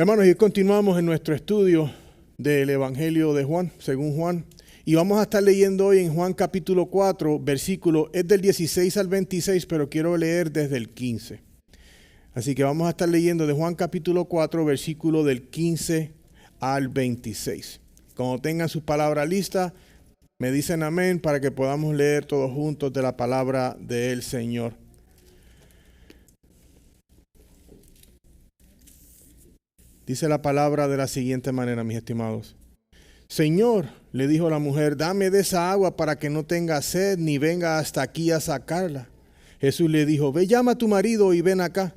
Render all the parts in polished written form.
Hermanos, y continuamos en nuestro estudio del Evangelio de Juan, según Juan. Y vamos a estar leyendo hoy en Juan capítulo 4, versículo, es del 16 al 26, pero quiero leer desde el 15. Así que vamos a estar leyendo de Juan capítulo 4, versículo del 15 al 26. Cuando tengan sus palabras listas, me dicen amén para que podamos leer todos juntos de la palabra del Señor. Dice la palabra de la siguiente manera, mis estimados. Señor, le dijo la mujer, dame de esa agua para que no tenga sed ni venga hasta aquí a sacarla. Jesús le dijo, ve, llama a tu marido y ven acá.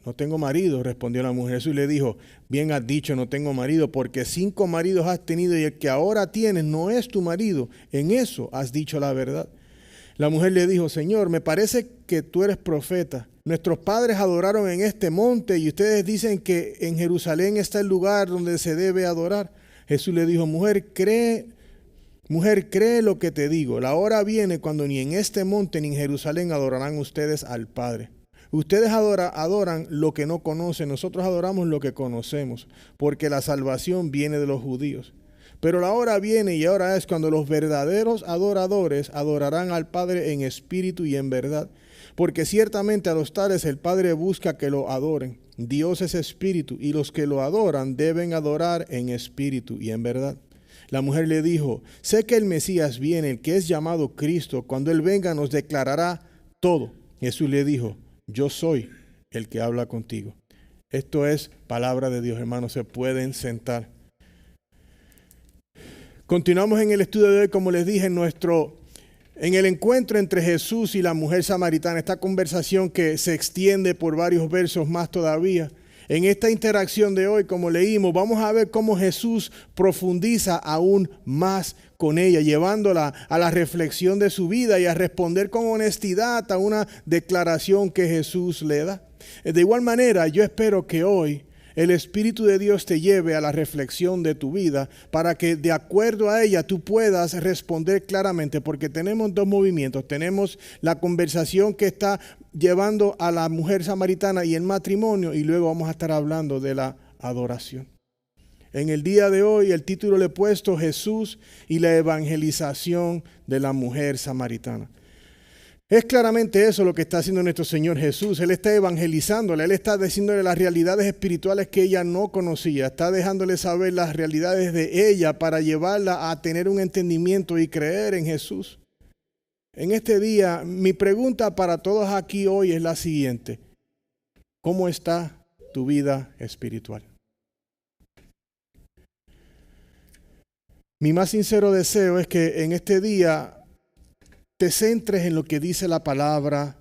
No tengo marido, respondió la mujer. Jesús le dijo, bien has dicho, no tengo marido, porque 5 maridos has tenido y el que ahora tienes no es tu marido. En eso has dicho la verdad. La mujer le dijo, Señor, me parece que tú eres profeta. Nuestros padres adoraron en este monte y ustedes dicen que en Jerusalén está el lugar donde se debe adorar. Jesús le dijo, mujer, cree lo que te digo. La hora viene cuando ni en este monte ni en Jerusalén adorarán ustedes al Padre. Ustedes adoran lo que no conocen, nosotros adoramos lo que conocemos, porque la salvación viene de los judíos. Pero la hora viene y ahora es cuando los verdaderos adoradores adorarán al Padre en espíritu y en verdad. Porque ciertamente a los tales el Padre busca que lo adoren. Dios es espíritu y los que lo adoran deben adorar en espíritu y en verdad. La mujer le dijo, sé que el Mesías viene, el que es llamado Cristo. Cuando Él venga nos declarará todo. Jesús le dijo, yo soy el que habla contigo. Esto es palabra de Dios, hermanos, se pueden sentar. Continuamos en el estudio de hoy, como les dije, en el encuentro entre Jesús y la mujer samaritana, esta conversación que se extiende por varios versos más todavía. En esta interacción de hoy, como leímos, vamos a ver cómo Jesús profundiza aún más con ella, llevándola a la reflexión de su vida y a responder con honestidad a una declaración que Jesús le da. De igual manera, yo espero que hoy el Espíritu de Dios te lleve a la reflexión de tu vida para que de acuerdo a ella tú puedas responder claramente, porque tenemos 2 movimientos. Tenemos la conversación que está llevando a la mujer samaritana y el matrimonio, y luego vamos a estar hablando de la adoración. En el día de hoy el título le he puesto Jesús y la evangelización de la mujer samaritana. Es claramente eso lo que está haciendo nuestro Señor Jesús. Él está evangelizándola, Él está diciéndole las realidades espirituales que ella no conocía. Está dejándole saber las realidades de ella para llevarla a tener un entendimiento y creer en Jesús. En este día, mi pregunta para todos aquí hoy es la siguiente. ¿Cómo está tu vida espiritual? Mi más sincero deseo es que en este día te centres en lo que dice la palabra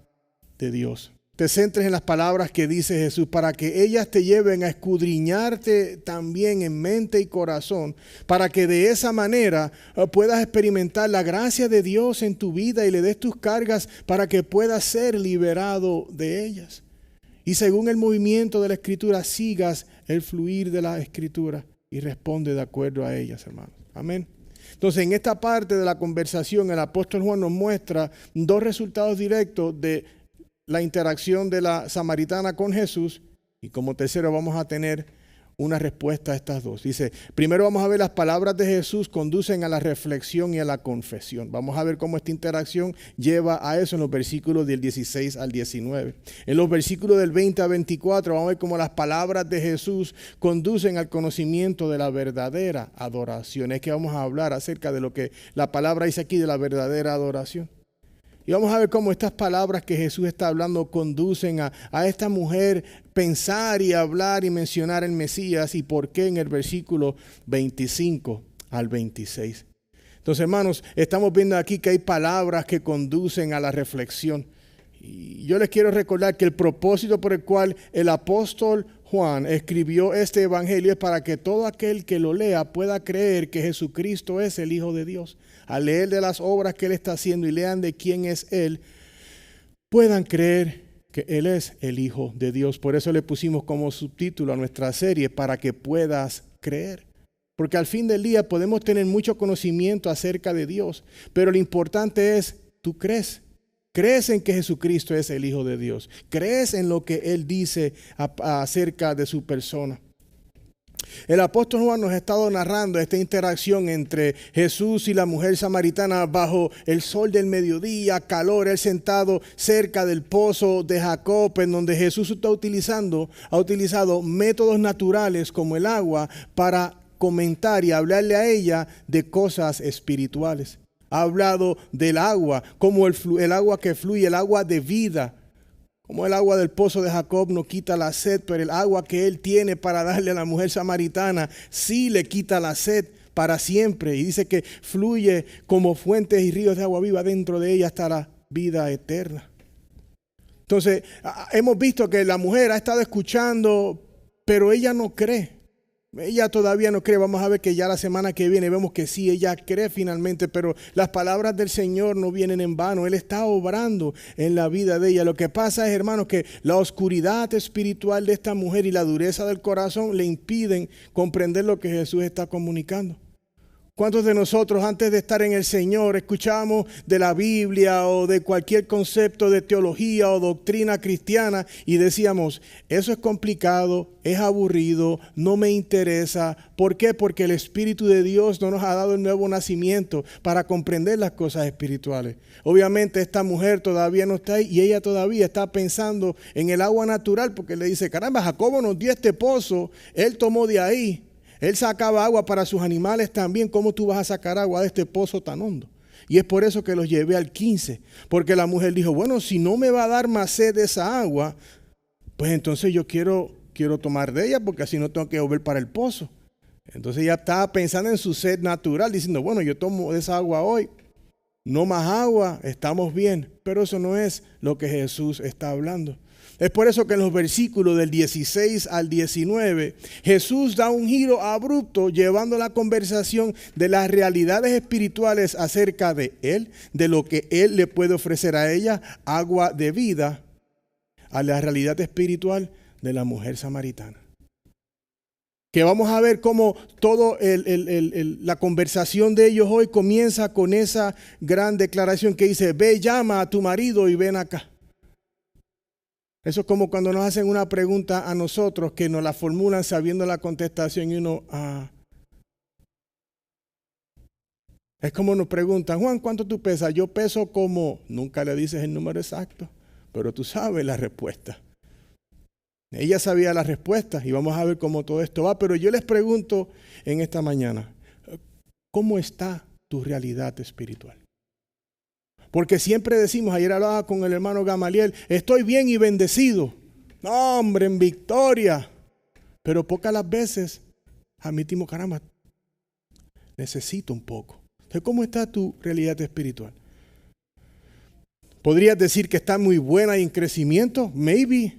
de Dios. Te centres en las palabras que dice Jesús para que ellas te lleven a escudriñarte también en mente y corazón, para que de esa manera puedas experimentar la gracia de Dios en tu vida y le des tus cargas para que puedas ser liberado de ellas. Y según el movimiento de la Escritura, sigas el fluir de la Escritura y responde de acuerdo a ellas, hermanos. Amén. Entonces, en esta parte de la conversación, el apóstol Juan nos muestra 2 resultados directos de la interacción de la samaritana con Jesús. Y como tercero vamos a tener una respuesta a estas 2. Dice, primero vamos a ver las palabras de Jesús conducen a la reflexión y a la confesión. Vamos a ver cómo esta interacción lleva a eso en los versículos del 16 al 19. En los versículos del 20 a 24 vamos a ver cómo las palabras de Jesús conducen al conocimiento de la verdadera adoración. Es que vamos a hablar acerca de lo que la palabra dice aquí de la verdadera adoración. Y vamos a ver cómo estas palabras que Jesús está hablando conducen a esta mujer pensar y hablar y mencionar el Mesías y por qué en el versículo 25 al 26. Entonces, hermanos, estamos viendo aquí que hay palabras que conducen a la reflexión. Y yo les quiero recordar que el propósito por el cual el apóstol Juan escribió este evangelio es para que todo aquel que lo lea pueda creer que Jesucristo es el Hijo de Dios. Al leer de las obras que Él está haciendo y lean de quién es Él, puedan creer que Él es el Hijo de Dios. Por eso le pusimos como subtítulo a nuestra serie, para que puedas creer. Porque al fin del día podemos tener mucho conocimiento acerca de Dios, pero lo importante es, ¿tú crees? ¿Crees en que Jesucristo es el Hijo de Dios? ¿Crees en lo que Él dice acerca de su persona? El apóstol Juan nos ha estado narrando esta interacción entre Jesús y la mujer samaritana bajo el sol del mediodía, calor, él sentado cerca del pozo de Jacob, en donde Jesús ha utilizado métodos naturales como el agua para comentar y hablarle a ella de cosas espirituales. Ha hablado del agua, como el agua que fluye, el agua de vida. Como el agua del pozo de Jacob no quita la sed, pero el agua que él tiene para darle a la mujer samaritana sí le quita la sed para siempre. Y dice que fluye como fuentes y ríos de agua viva dentro de ella hasta la vida eterna. Entonces, hemos visto que la mujer ha estado escuchando, pero ella no cree. Ella todavía no cree. Vamos a ver que ya la semana que viene vemos que sí, ella cree finalmente, pero las palabras del Señor no vienen en vano. Él está obrando en la vida de ella. Lo que pasa es, hermanos, que la oscuridad espiritual de esta mujer y la dureza del corazón le impiden comprender lo que Jesús está comunicando. ¿Cuántos de nosotros antes de estar en el Señor escuchamos de la Biblia o de cualquier concepto de teología o doctrina cristiana y decíamos, eso es complicado, es aburrido, no me interesa? ¿Por qué? Porque el Espíritu de Dios no nos ha dado el nuevo nacimiento para comprender las cosas espirituales. Obviamente esta mujer todavía no está ahí y ella todavía está pensando en el agua natural porque le dice, caramba, Jacobo nos dio este pozo, él tomó de ahí. Él sacaba agua para sus animales también. ¿Cómo tú vas a sacar agua de este pozo tan hondo? Y es por eso que los llevé al 15. Porque la mujer dijo, bueno, si no me va a dar más sed de esa agua, pues entonces yo quiero tomar de ella porque así no tengo que volver para el pozo. Entonces ella estaba pensando en su sed natural, diciendo, bueno, yo tomo de esa agua hoy. No más agua, estamos bien. Pero eso no es lo que Jesús está hablando. Es por eso que en los versículos del 16 al 19, Jesús da un giro abrupto llevando la conversación de las realidades espirituales acerca de Él, de lo que Él le puede ofrecer a ella, agua de vida, a la realidad espiritual de la mujer samaritana. Que vamos a ver cómo toda la conversación de ellos hoy comienza con esa gran declaración que dice, ve, llama a tu marido y ven acá. Eso es como cuando nos hacen una pregunta a nosotros que nos la formulan sabiendo la contestación y uno, Es como nos preguntan, Juan, ¿cuánto tú pesas? Yo peso como, nunca le dices el número exacto, pero tú sabes la respuesta. Ella sabía la respuesta y vamos a ver cómo todo esto va, pero yo les pregunto en esta mañana, ¿cómo está tu realidad espiritual? Porque siempre decimos, ayer hablaba con el hermano Gamaliel, estoy bien y bendecido. No, hombre, en victoria. Pero pocas las veces admitimos, caramba, necesito un poco. Entonces, ¿cómo está tu realidad espiritual? ¿Podrías decir que está muy buena y en crecimiento? Maybe.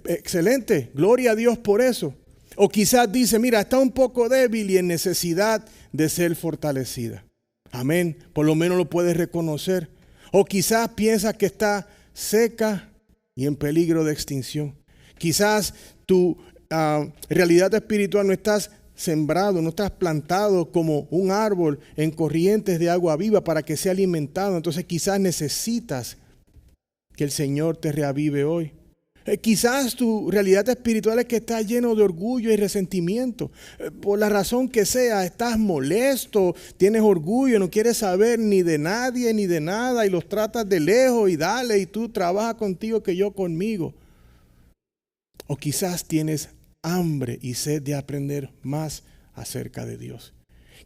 Excelente. Gloria a Dios por eso. O quizás dice, mira, está un poco débil y en necesidad de ser fortalecida. Amén. Por lo menos lo puedes reconocer. O quizás piensas que está seca y en peligro de extinción. Quizás tu realidad espiritual no estás sembrado, no estás plantado como un árbol en corrientes de agua viva para que sea alimentado. Entonces quizás necesitas que el Señor te reavive hoy. Quizás tu realidad espiritual es que estás lleno de orgullo y resentimiento. Por la razón que sea, estás molesto, tienes orgullo, no quieres saber ni de nadie ni de nada y los tratas de lejos y dale y tú trabaja contigo que yo conmigo. O quizás tienes hambre y sed de aprender más acerca de Dios.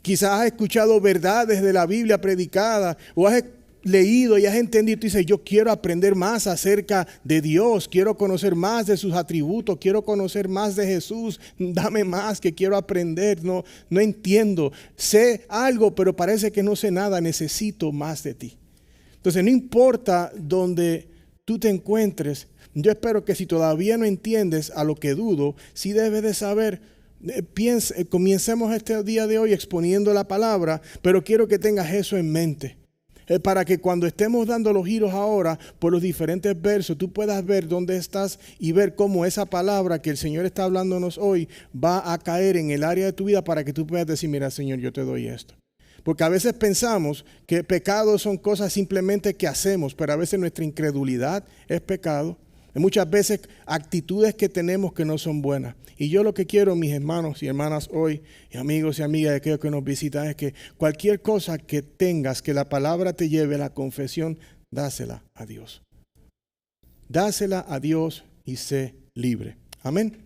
Quizás has escuchado verdades de la Biblia predicada o has leído y has entendido y tú dices, yo quiero aprender más acerca de Dios, quiero conocer más de sus atributos, quiero conocer más de Jesús, dame más que quiero aprender, no entiendo, sé algo pero parece que no sé nada, necesito más de ti. Entonces no importa donde tú te encuentres, yo espero que si todavía no entiendes a lo que dudo, sí debes de saber. Comencemos este día de hoy exponiendo la palabra, pero quiero que tengas eso en mente. Para que cuando estemos dando los giros ahora por los diferentes versos, tú puedas ver dónde estás y ver cómo esa palabra que el Señor está hablándonos hoy va a caer en el área de tu vida para que tú puedas decir, mira Señor, yo te doy esto. Porque a veces pensamos que pecados son cosas simplemente que hacemos, pero a veces nuestra incredulidad es pecado. Hay muchas veces actitudes que tenemos que no son buenas. Y yo lo que quiero, mis hermanos y hermanas hoy, y amigos y amigas de aquellos que nos visitan, es que cualquier cosa que tengas, que la palabra te lleve a la confesión, dásela a Dios. Dásela a Dios y sé libre. Amén.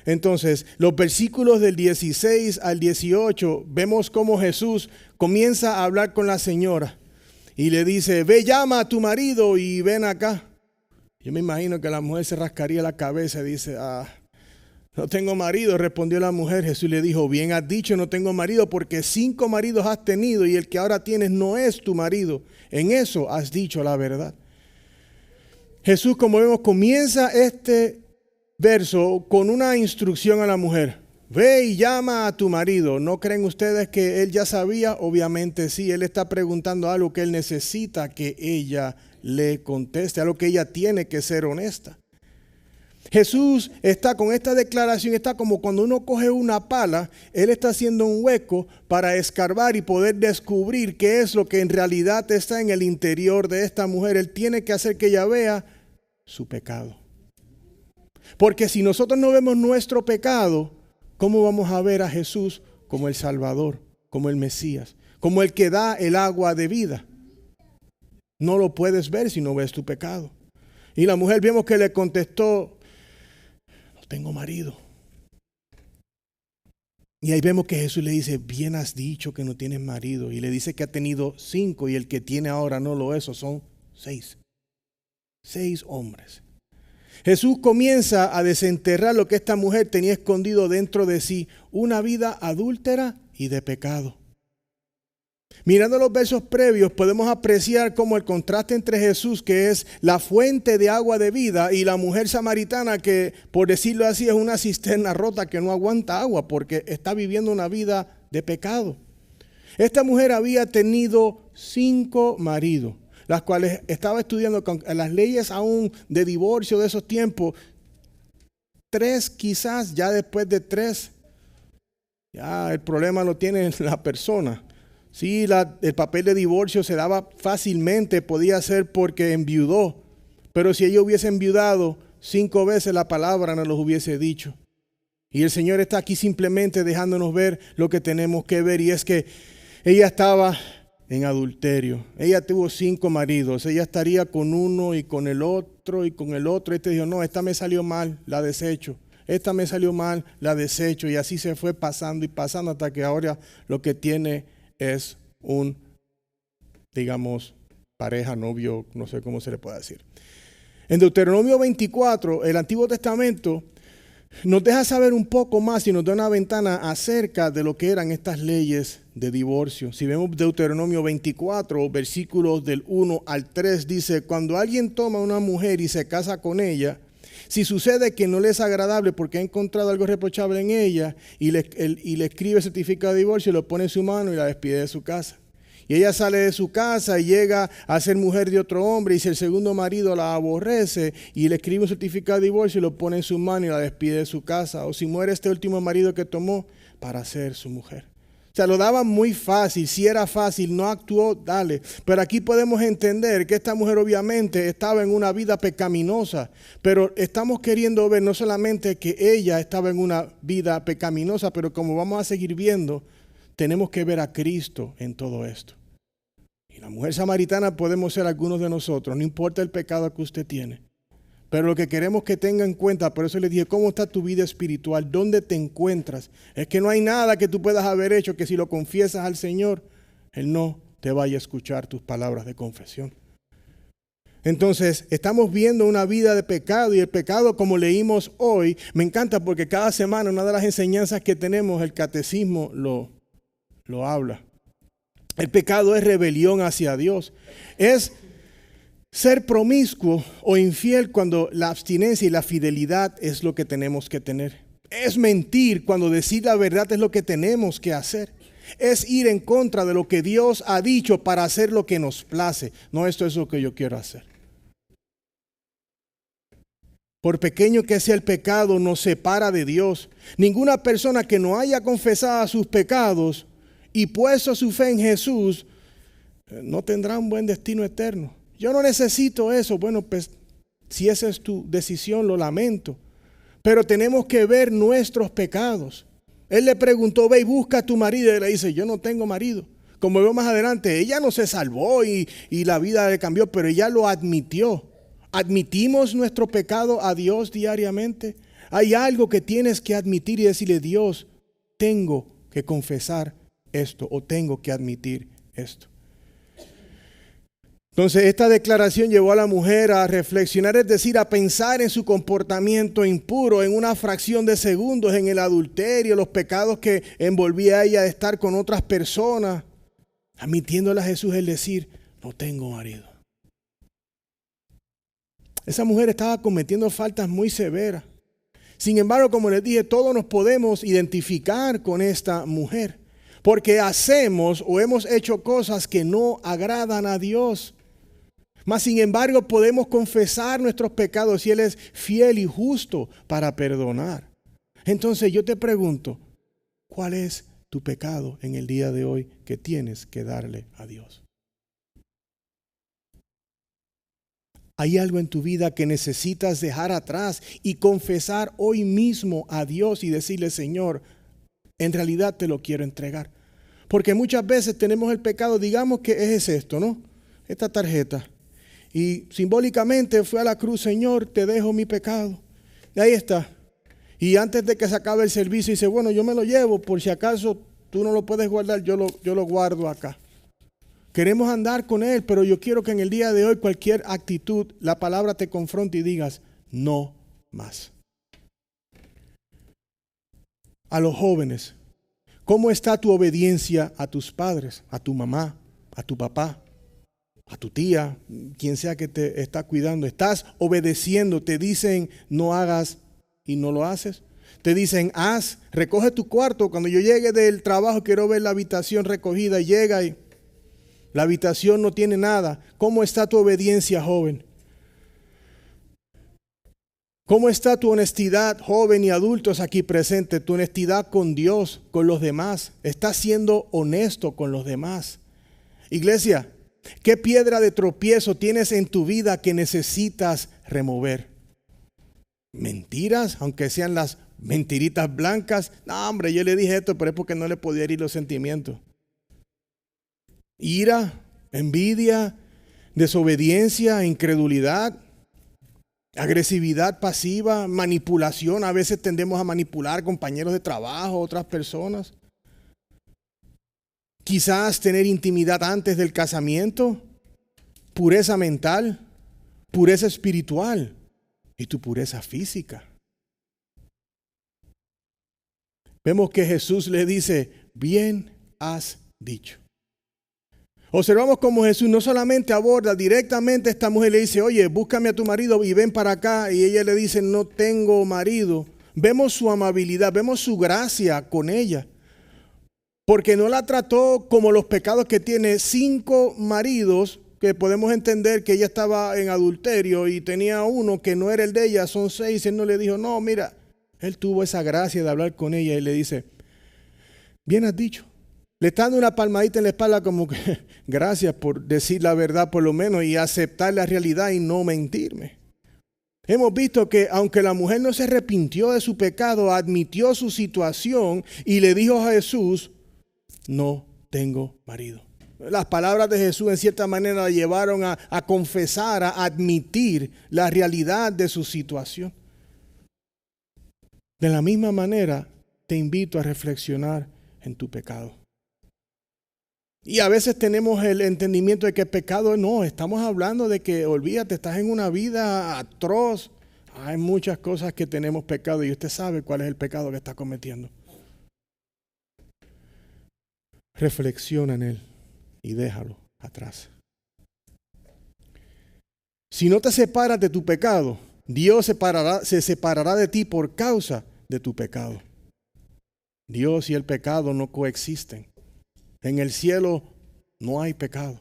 Entonces, los versículos del 16 al 18, vemos cómo Jesús comienza a hablar con la señora y le dice, ve, llama a tu marido y ven acá. Yo me imagino que la mujer se rascaría la cabeza y dice, no tengo marido, respondió la mujer. Jesús le dijo, bien has dicho, no tengo marido, porque 5 maridos has tenido y el que ahora tienes no es tu marido. En eso has dicho la verdad. Jesús, como vemos, comienza este verso con una instrucción a la mujer. Ve y llama a tu marido. ¿No creen ustedes que él ya sabía? Obviamente sí, él está preguntando algo que él necesita que ella le conteste, algo que ella tiene que ser honesta. Jesús está con esta declaración, está como cuando uno coge una pala, él está haciendo un hueco para escarbar y poder descubrir qué es lo que en realidad está en el interior de esta mujer. Él tiene que hacer que ella vea su pecado. Porque si nosotros no vemos nuestro pecado, ¿cómo vamos a ver a Jesús como el Salvador, como el Mesías, como el que da el agua de vida? No lo puedes ver si no ves tu pecado. Y la mujer vemos que le contestó, no tengo marido. Y ahí vemos que Jesús le dice, bien has dicho que no tienes marido. Y le dice que ha tenido 5 y el que tiene ahora no lo es, son 6. 6 hombres. Jesús comienza a desenterrar lo que esta mujer tenía escondido dentro de sí, una vida adúltera y de pecado. Mirando los versos previos, podemos apreciar cómo el contraste entre Jesús, que es la fuente de agua de vida, y la mujer samaritana, que por decirlo así es una cisterna rota que no aguanta agua porque está viviendo una vida de pecado. Esta mujer había tenido 5 maridos, las cuales estaba estudiando con las leyes aún de divorcio de esos tiempos. 3 quizás, ya después de 3, ya el problema lo tiene la persona. Sí, el papel de divorcio se daba fácilmente, podía ser porque enviudó, pero si ella hubiese enviudado 5 veces, la palabra nos los hubiese dicho. Y el Señor está aquí simplemente dejándonos ver lo que tenemos que ver, y es que ella estaba en adulterio. Ella tuvo 5 maridos, ella estaría con uno y con el otro y con el otro. Este dijo, no, esta me salió mal, la desecho. Esta me salió mal, la desecho. Y así se fue pasando y pasando hasta que ahora lo que tiene es un, digamos, pareja, novio, no sé cómo se le puede decir. En Deuteronomio 24, el Antiguo Testamento nos deja saber un poco más y nos da una ventana acerca de lo que eran estas leyes de divorcio. Si vemos Deuteronomio 24, versículos del 1 al 3, dice, cuando alguien toma a una mujer y se casa con ella, si sucede que no le es agradable porque ha encontrado algo reprochable en ella y le escribe certificado de divorcio, lo pone en su mano y la despide de su casa. Y ella sale de su casa y llega a ser mujer de otro hombre, y si el segundo marido la aborrece y le escribe un certificado de divorcio y lo pone en su mano y la despide de su casa. O si muere este último marido que tomó para ser su mujer. O sea, lo daba muy fácil. Si era fácil, no actuó, dale. Pero aquí podemos entender que esta mujer obviamente estaba en una vida pecaminosa. Pero estamos queriendo ver no solamente que ella estaba en una vida pecaminosa, pero como vamos a seguir viendo, tenemos que ver a Cristo en todo esto. Y la mujer samaritana podemos ser algunos de nosotros, no importa el pecado que usted tiene. Pero lo que queremos que tenga en cuenta, por eso les dije, ¿cómo está tu vida espiritual? ¿Dónde te encuentras? Es que no hay nada que tú puedas haber hecho que si lo confiesas al Señor, Él no te vaya a escuchar tus palabras de confesión. Entonces, estamos viendo una vida de pecado, y el pecado, como leímos hoy, me encanta porque cada semana una de las enseñanzas que tenemos, el catecismo lo habla. El pecado es rebelión hacia Dios. Es ser promiscuo o infiel cuando la abstinencia y la fidelidad es lo que tenemos que tener. Es mentir cuando decir la verdad es lo que tenemos que hacer. Es ir en contra de lo que Dios ha dicho para hacer lo que nos place. No, esto es lo que yo quiero hacer. Por pequeño que sea el pecado, nos separa de Dios. Ninguna persona que no haya confesado sus pecados y puesto su fe en Jesús no tendrá un buen destino eterno. Yo no necesito eso. Bueno, pues Si esa es tu decisión, lo lamento. Pero tenemos que ver nuestros pecados. Él le preguntó, ve y busca a tu marido. Y él le dice, yo no tengo marido. Como veo más adelante, ella no se salvó y la vida le cambió, pero ella lo admitió. ¿Admitimos nuestro pecado a Dios diariamente? Hay algo que tienes que admitir y decirle, Dios, tengo que confesar esto o tengo que admitir esto. Entonces esta declaración llevó a la mujer a reflexionar, es decir, a pensar en su comportamiento impuro, en una fracción de segundos, en el adulterio, los pecados que envolvía a ella de estar con otras personas, admitiéndole a Jesús el decir, no tengo marido. Esa mujer estaba cometiendo faltas muy severas. Sin embargo, como les dije, todos nos podemos identificar con esta mujer, porque hacemos o hemos hecho cosas que no agradan a Dios. Mas, sin embargo, podemos confesar nuestros pecados y Él es fiel y justo para perdonar. Entonces yo te pregunto, ¿cuál es tu pecado en el día de hoy que tienes que darle a Dios? ¿Hay algo en tu vida que necesitas dejar atrás y confesar hoy mismo a Dios y decirle, Señor, en realidad te lo quiero entregar? Porque muchas veces tenemos el pecado, digamos que es esto, ¿no? Esta tarjeta. Y simbólicamente fue a la cruz, Señor, te dejo mi pecado. Y ahí está. Y antes de que se acabe el servicio, dice, bueno, yo me lo llevo, por si acaso tú no lo puedes guardar, yo lo guardo acá. Queremos andar con Él, pero yo quiero que en el día de hoy cualquier actitud, la palabra te confronte y digas, no más. A los jóvenes, ¿cómo está tu obediencia a tus padres, a tu mamá, a tu papá, a tu tía, quien sea que te está cuidando? ¿Estás obedeciendo? Te dicen no hagas y no lo haces. Te dicen haz, recoge tu cuarto. Cuando yo llegue del trabajo quiero ver la habitación recogida. Llega y la habitación no tiene nada. ¿Cómo está tu obediencia, joven? ¿Cómo está tu honestidad, joven y adultos aquí presentes? Tu honestidad con Dios, con los demás. ¿Estás siendo honesto con los demás? Iglesia, ¿qué piedra de tropiezo tienes en tu vida que necesitas remover? ¿Mentiras? Aunque sean las mentiritas blancas. No, hombre, yo le dije esto, pero es porque no le podía herir los sentimientos. Ira, envidia, desobediencia, incredulidad, agresividad pasiva, manipulación. A veces tendemos a manipular compañeros de trabajo, otras personas. Quizás tener intimidad antes del casamiento, pureza mental, pureza espiritual y tu pureza física. Vemos que Jesús le dice, bien has dicho. Observamos cómo Jesús no solamente aborda directamente a esta mujer, le dice, oye, búscame a tu marido y ven para acá. Y ella le dice, no tengo marido. Vemos su amabilidad, vemos su gracia con ella. Porque no la trató como los pecados que tiene 5 maridos, que podemos entender que ella estaba en adulterio y tenía uno que no era el de ella, son 6. Él no le dijo, no, mira, él tuvo esa gracia de hablar con ella y le dice, bien has dicho. Le está dando una palmadita en la espalda como que gracias por decir la verdad por lo menos y aceptar la realidad y no mentirme. Hemos visto que aunque la mujer no se arrepintió de su pecado, admitió su situación y le dijo a Jesús, no tengo marido. Las palabras de Jesús en cierta manera la llevaron a confesar, a admitir la realidad de su situación. De la misma manera te invito a reflexionar en tu pecado. Y a veces tenemos el entendimiento de que pecado no, estamos hablando de que olvídate, estás en una vida atroz. Hay muchas cosas que tenemos pecado y usted sabe cuál es el pecado que está cometiendo. Reflexiona en él y déjalo atrás. Si no te separas de tu pecado, Dios se separará de ti por causa de tu pecado. Dios y el pecado no coexisten. En el cielo no hay pecado.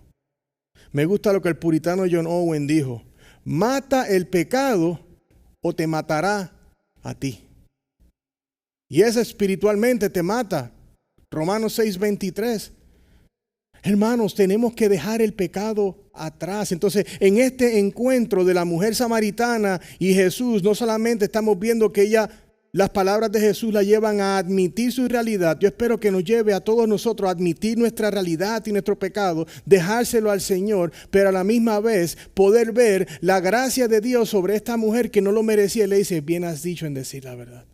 Me gusta lo que el puritano John Owen dijo. Mata el pecado o te matará a ti. Y eso espiritualmente te mata. Romanos 6:23. Hermanos, tenemos que dejar el pecado atrás. Entonces, en este encuentro de la mujer samaritana y Jesús, no solamente estamos viendo que las palabras de Jesús la llevan a admitir su realidad. Yo espero que nos lleve a todos nosotros a admitir nuestra realidad y nuestro pecado, dejárselo al Señor, pero a la misma vez poder ver la gracia de Dios sobre esta mujer que no lo merecía. Y le dice, bien has dicho en decir la verdad.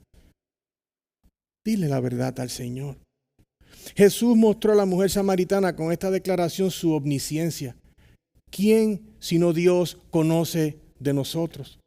Dile la verdad al Señor. Jesús mostró a la mujer samaritana con esta declaración su omnisciencia. ¿Quién sino Dios conoce de nosotros?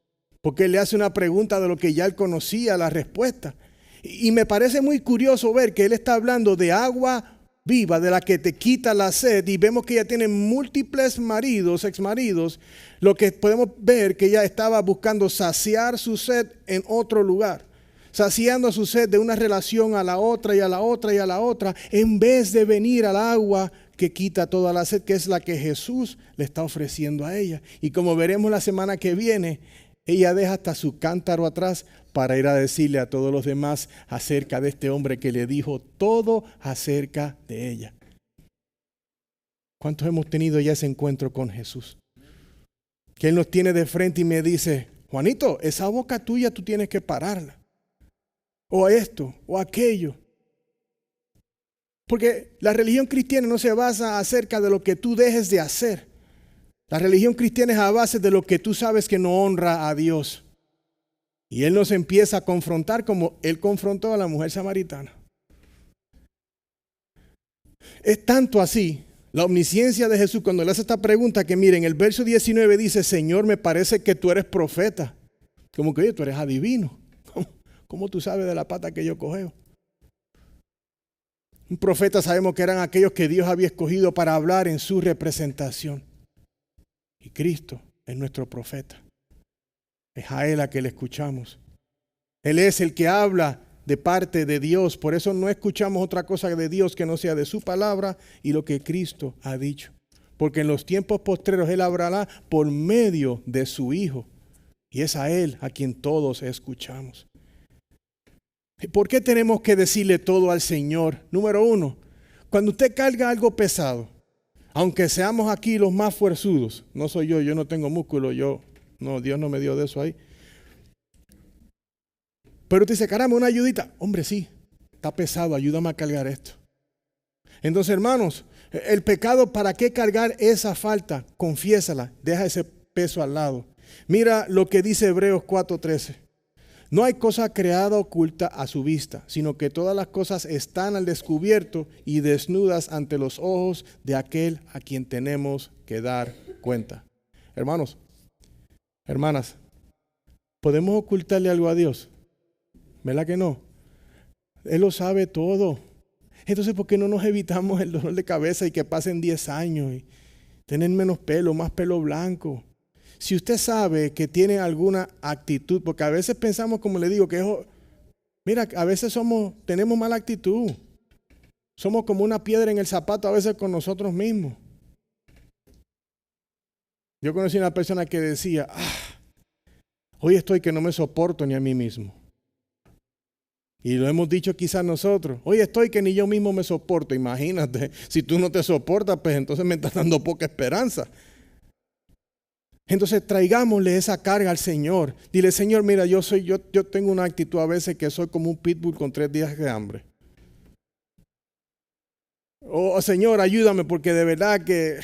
Porque él le hace una pregunta de lo que ya él conocía la respuesta. Y me parece muy curioso ver que él está hablando de agua viva, de la que te quita la sed. Y vemos que ella tiene múltiples maridos, exmaridos. Lo que podemos ver que ella estaba buscando saciar su sed en otro lugar. Saciando su sed de una relación a la otra y a la otra y a la otra, en vez de venir al agua que quita toda la sed, que es la que Jesús le está ofreciendo a ella. Y como veremos la semana que viene, ella deja hasta su cántaro atrás para ir a decirle a todos los demás acerca de este hombre que le dijo todo acerca de ella. ¿Cuántos hemos tenido ya ese encuentro con Jesús? Que Él nos tiene de frente y me dice, Juanito, esa boca tuya tú tienes que pararla. O esto, o aquello. Porque la religión cristiana no se basa acerca de lo que tú dejes de hacer. La religión cristiana es a base de lo que tú sabes que no honra a Dios. Y Él nos empieza a confrontar como Él confrontó a la mujer samaritana. Es tanto así la omnisciencia de Jesús cuando le hace esta pregunta que miren, el verso 19 dice, Señor, me parece que tú eres profeta. Como que oye, tú eres adivino. ¿Cómo tú sabes de la pata que yo cogeo? Un profeta sabemos que eran aquellos que Dios había escogido para hablar en su representación. Y Cristo es nuestro profeta. Es a Él a que le escuchamos. Él es el que habla de parte de Dios. Por eso no escuchamos otra cosa de Dios que no sea de su palabra y lo que Cristo ha dicho. Porque en los tiempos postreros Él hablará por medio de su Hijo. Y es a Él a quien todos escuchamos. ¿Por qué tenemos que decirle todo al Señor? Número uno, cuando usted carga algo pesado, aunque seamos aquí los más fuerzudos, no soy yo no tengo músculo, Dios no me dio de eso ahí. Pero usted dice, caramba, una ayudita. Hombre, sí, está pesado, ayúdame a cargar esto. Entonces, hermanos, el pecado, ¿para qué cargar esa falta? Confiésala, deja ese peso al lado. Mira lo que dice Hebreos 4:13. No hay cosa creada oculta a su vista, sino que todas las cosas están al descubierto y desnudas ante los ojos de aquel a quien tenemos que dar cuenta. Hermanos, hermanas, ¿podemos ocultarle algo a Dios? ¿Verdad que no? Él lo sabe todo. Entonces, ¿por qué no nos evitamos el dolor de cabeza y que pasen 10 años y tener menos pelo, más pelo blanco? Si usted sabe que tiene alguna actitud, porque a veces pensamos, como le digo, mira, a veces tenemos mala actitud. Somos como una piedra en el zapato a veces con nosotros mismos. Yo conocí a una persona que decía, hoy estoy que no me soporto ni a mí mismo. Y lo hemos dicho quizás nosotros, hoy estoy que ni yo mismo me soporto. Imagínate, si tú no te soportas, pues entonces me estás dando poca esperanza. Entonces traigámosle esa carga al Señor. Dile, Señor, mira, yo tengo una actitud a veces que soy como un pitbull con 3 días de hambre. Oh, Señor, ayúdame porque de verdad que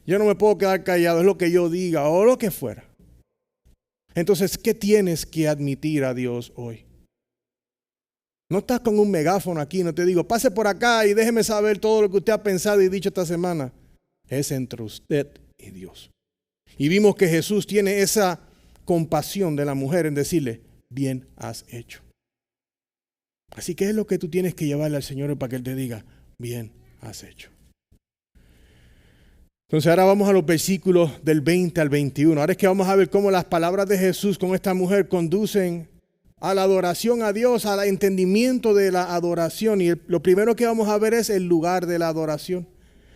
yo no me puedo quedar callado, es lo que yo diga o lo que fuera. Entonces, ¿qué tienes que admitir a Dios hoy? No estás con un megáfono aquí, no te digo, pase por acá y déjeme saber todo lo que usted ha pensado y dicho esta semana. Es entre usted y Dios. Y vimos que Jesús tiene esa compasión de la mujer en decirle, bien has hecho. Así que es lo que tú tienes que llevarle al Señor para que Él te diga, bien has hecho. Entonces ahora vamos a los versículos del 20 al 21. Ahora es que vamos a ver cómo las palabras de Jesús con esta mujer conducen a la adoración a Dios, al entendimiento de la adoración. Y lo primero que vamos a ver es el lugar de la adoración.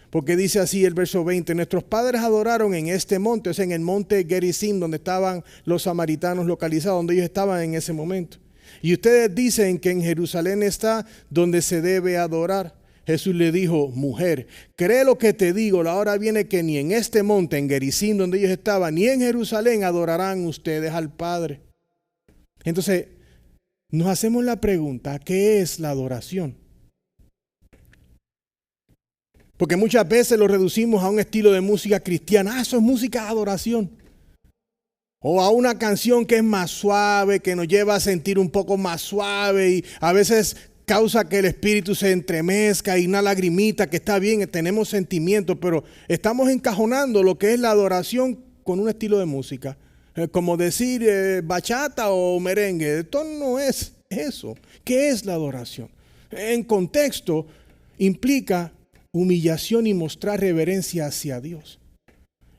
Porque dice así el verso 20, nuestros padres adoraron en este monte, o sea, en el monte Gerizim, donde estaban los samaritanos localizados, donde ellos estaban en ese momento. Y ustedes dicen que en Jerusalén está donde se debe adorar. Jesús le dijo, mujer, cree lo que te digo, la hora viene que ni en este monte, en Gerizim, donde ellos estaban, ni en Jerusalén adorarán ustedes al Padre. Entonces, nos hacemos la pregunta, ¿qué es la adoración? Porque muchas veces lo reducimos a un estilo de música cristiana. Eso es música de adoración. O a una canción que es más suave, que nos lleva a sentir un poco más suave y a veces causa que el espíritu se entremezca y una lagrimita, que está bien, tenemos sentimientos, pero estamos encajonando lo que es la adoración con un estilo de música. Como decir bachata o merengue. Esto no es eso. ¿Qué es la adoración? En contexto implica humillación y mostrar reverencia hacia Dios.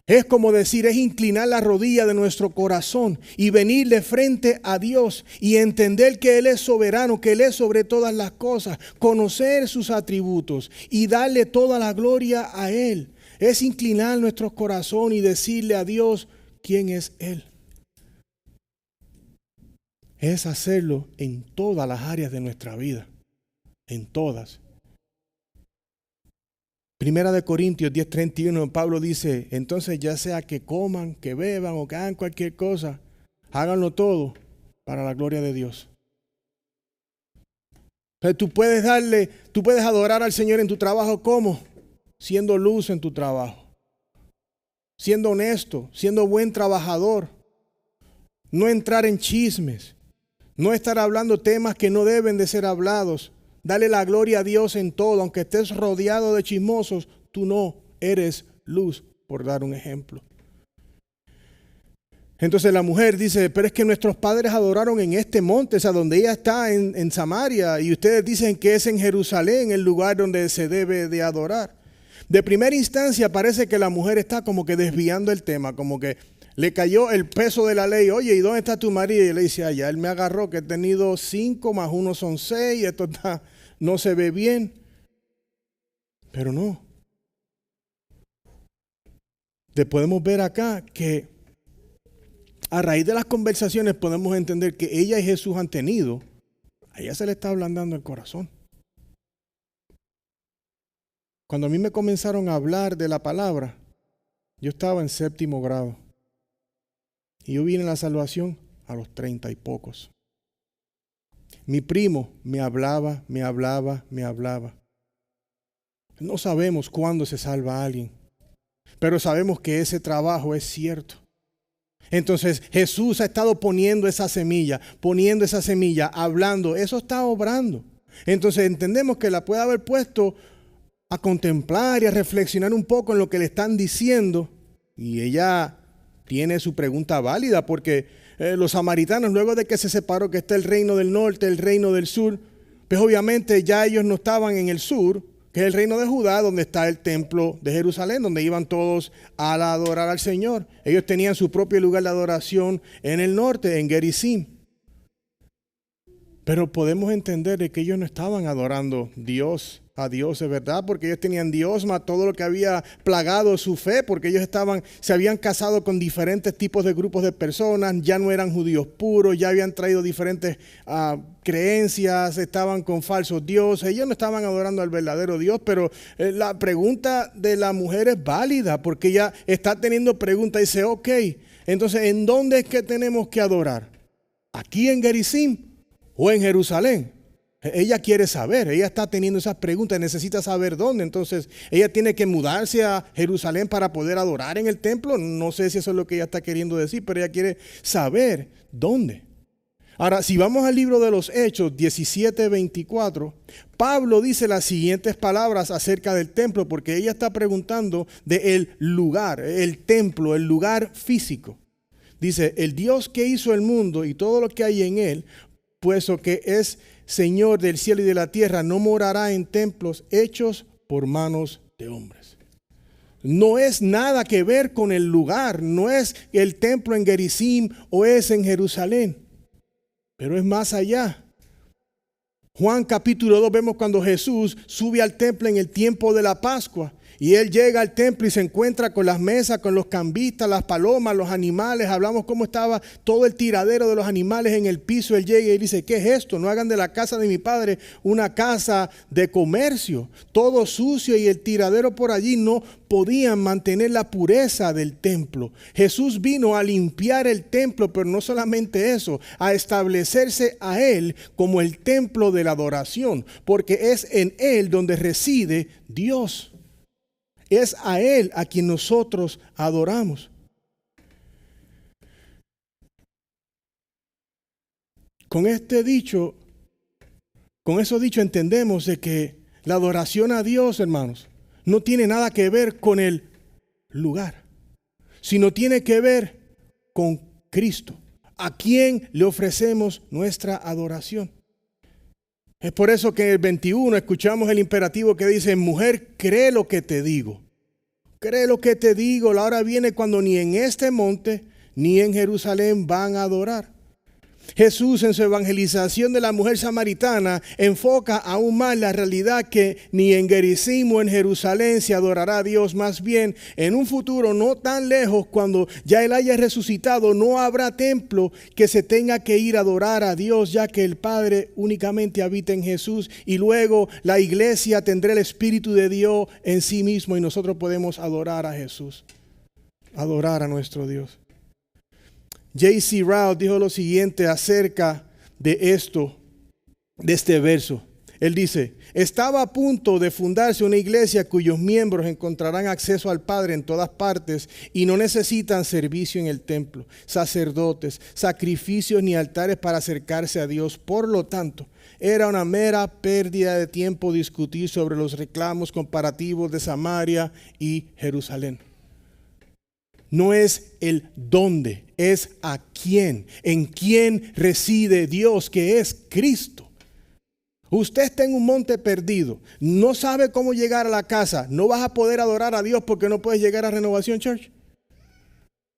Es como decir, es inclinar la rodilla de nuestro corazón y venirle frente a Dios y entender que Él es soberano, que Él es sobre todas las cosas, conocer sus atributos y darle toda la gloria a Él. Es inclinar nuestro corazón y decirle a Dios quién es Él. Es hacerlo en todas las áreas de nuestra vida, en todas. Primera de Corintios 10:31, Pablo dice, entonces ya sea que coman, que beban o que hagan cualquier cosa, háganlo todo para la gloria de Dios. Entonces tú puedes adorar al Señor en tu trabajo, ¿cómo? Siendo luz en tu trabajo, siendo honesto, siendo buen trabajador, no entrar en chismes, no estar hablando temas que no deben de ser hablados. Dale la gloria a Dios en todo, aunque estés rodeado de chismosos, tú no eres luz, por dar un ejemplo. Entonces la mujer dice, pero es que nuestros padres adoraron en este monte, o sea, donde ella está en Samaria, y ustedes dicen que es en Jerusalén el lugar donde se debe de adorar. De primera instancia parece que la mujer está como que desviando el tema, como que le cayó el peso de la ley. Oye, ¿y dónde está tu marido? Y le dice, allá él me agarró que he tenido 5 más 1 son 6, esto no se ve bien. Pero no. Podemos ver acá que a raíz de las conversaciones podemos entender que ella y Jesús han tenido, a ella se le está ablandando el corazón. Cuando a mí me comenzaron a hablar de la palabra, yo estaba en 7º grado. Y yo vine a la salvación a los 30 y pocos. Mi primo me hablaba. No sabemos cuándo se salva a alguien, pero sabemos que ese trabajo es cierto. Entonces Jesús ha estado poniendo esa semilla, hablando, eso está obrando. Entonces entendemos que la puede haber puesto a contemplar y a reflexionar un poco en lo que le están diciendo, y ella tiene su pregunta válida, porque los samaritanos, luego de que se separó, que está el reino del norte, el reino del sur, pues obviamente ya ellos no estaban en el sur, que es el reino de Judá, donde está el templo de Jerusalén, donde iban todos a adorar al Señor. Ellos tenían su propio lugar de adoración en el norte, en Gerizim. Pero podemos entender de que ellos no estaban adorando a Dios, es verdad, porque ellos tenían diosma, todo lo que había plagado su fe, porque ellos se habían casado con diferentes tipos de grupos de personas, ya no eran judíos puros, ya habían traído diferentes creencias, estaban con falsos dioses, ellos no estaban adorando al verdadero Dios, pero la pregunta de la mujer es válida, porque ella está teniendo preguntas y dice, ok, entonces, ¿en dónde es que tenemos que adorar? ¿Aquí en Gerizim o en Jerusalén? Ella quiere saber, ella está teniendo esas preguntas, necesita saber dónde. Entonces, ella tiene que mudarse a Jerusalén para poder adorar en el templo. No sé si eso es lo que ella está queriendo decir, pero ella quiere saber dónde. Ahora, si vamos al libro de los Hechos 17:24, Pablo dice las siguientes palabras acerca del templo, porque ella está preguntando del lugar, el templo, el lugar físico. Dice, el Dios que hizo el mundo y todo lo que hay en él, puesto que es Señor del cielo y de la tierra, no morará en templos hechos por manos de hombres. No es nada que ver con el lugar, no es el templo en Gerizim o es en Jerusalén, pero es más allá. Juan capítulo 2 vemos cuando Jesús sube al templo en el tiempo de la Pascua Y él llega al templo y se encuentra con las mesas, con los cambistas, las palomas, los animales. Hablamos cómo estaba todo el tiradero de los animales en el piso. Él llega y dice, ¿qué es esto? No hagan de la casa de mi padre una casa de comercio. Todo sucio y el tiradero por allí. No podían mantener la pureza del templo. Jesús vino a limpiar el templo, pero no solamente eso, a establecerse a él como el templo de la adoración, porque es en él donde reside Dios. Es a él a quien nosotros adoramos. Con eso dicho, entendemos de que la adoración a Dios, hermanos, no tiene nada que ver con el lugar, sino tiene que ver con Cristo, a quien le ofrecemos nuestra adoración. Es por eso que en el 21 escuchamos el imperativo que dice, mujer, cree lo que te digo. Cree lo que te digo. La hora viene cuando ni en este monte ni en Jerusalén van a adorar. Jesús en su evangelización de la mujer samaritana enfoca aún más la realidad que ni en Gerizim o en Jerusalén se adorará a Dios. Más bien, en un futuro no tan lejos, cuando ya Él haya resucitado, no habrá templo que se tenga que ir a adorar a Dios, ya que el Padre únicamente habita en Jesús. Y luego la iglesia tendrá el Espíritu de Dios en sí mismo y nosotros podemos adorar a Jesús, adorar a nuestro Dios. J.C. Ryle dijo lo siguiente acerca de esto, de este verso. Él dice, estaba a punto de fundarse una iglesia cuyos miembros encontrarán acceso al Padre en todas partes y no necesitan servicio en el templo, sacerdotes, sacrificios ni altares para acercarse a Dios. Por lo tanto, era una mera pérdida de tiempo discutir sobre los reclamos comparativos de Samaria y Jerusalén. No es el dónde, es a quién, en quién reside Dios, que es Cristo. Usted está en un monte perdido, no sabe cómo llegar a la casa, no vas a poder adorar a Dios porque no puedes llegar a Renovación Church.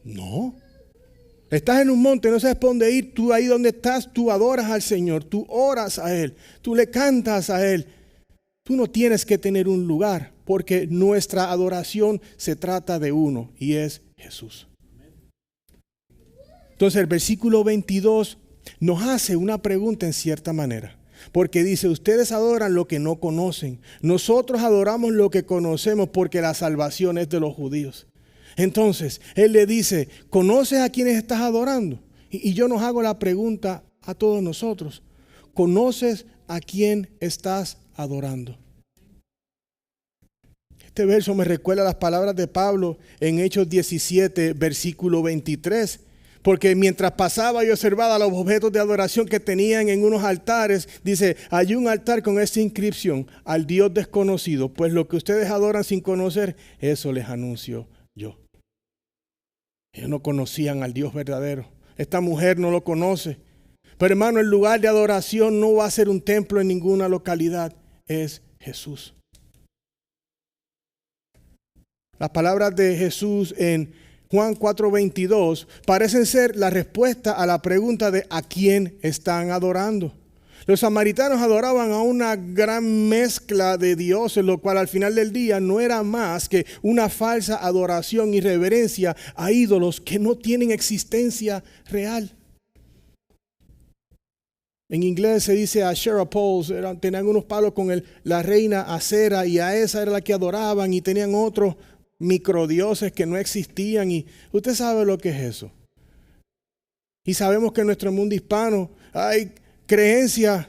No. Estás en un monte, no sabes por dónde ir, tú ahí donde estás, tú adoras al Señor, tú oras a Él, tú le cantas a Él. Tú no tienes que tener un lugar, porque nuestra adoración se trata de uno y es Jesús. Entonces el versículo 22 nos hace una pregunta en cierta manera, porque dice, ustedes adoran lo que no conocen, nosotros adoramos lo que conocemos porque la salvación es de los judíos. Entonces Él le dice, ¿conoces a quienes estás adorando? Y yo nos hago la pregunta a todos nosotros, ¿conoces a quién estás adorando? Este verso me recuerda las palabras de Pablo en Hechos 17, versículo 23. Porque mientras pasaba y observaba los objetos de adoración que tenían en unos altares, dice, hay un altar con esta inscripción, al Dios desconocido. Pues lo que ustedes adoran sin conocer, eso les anuncio yo. Ellos no conocían al Dios verdadero. Esta mujer no lo conoce. Pero hermano, el lugar de adoración no va a ser un templo en ninguna localidad. Es Jesús. Las palabras de Jesús en Juan 4:22 parecen ser la respuesta a la pregunta de ¿a quién están adorando? Los samaritanos adoraban a una gran mezcla de dioses, lo cual al final del día no era más que una falsa adoración y reverencia a ídolos que no tienen existencia real. En inglés se dice Asherah poles, tenían unos palos con la reina Acera y a esa era la que adoraban y tenían otros microdioses que no existían y usted sabe lo que es eso. Y sabemos que en nuestro mundo hispano hay creencias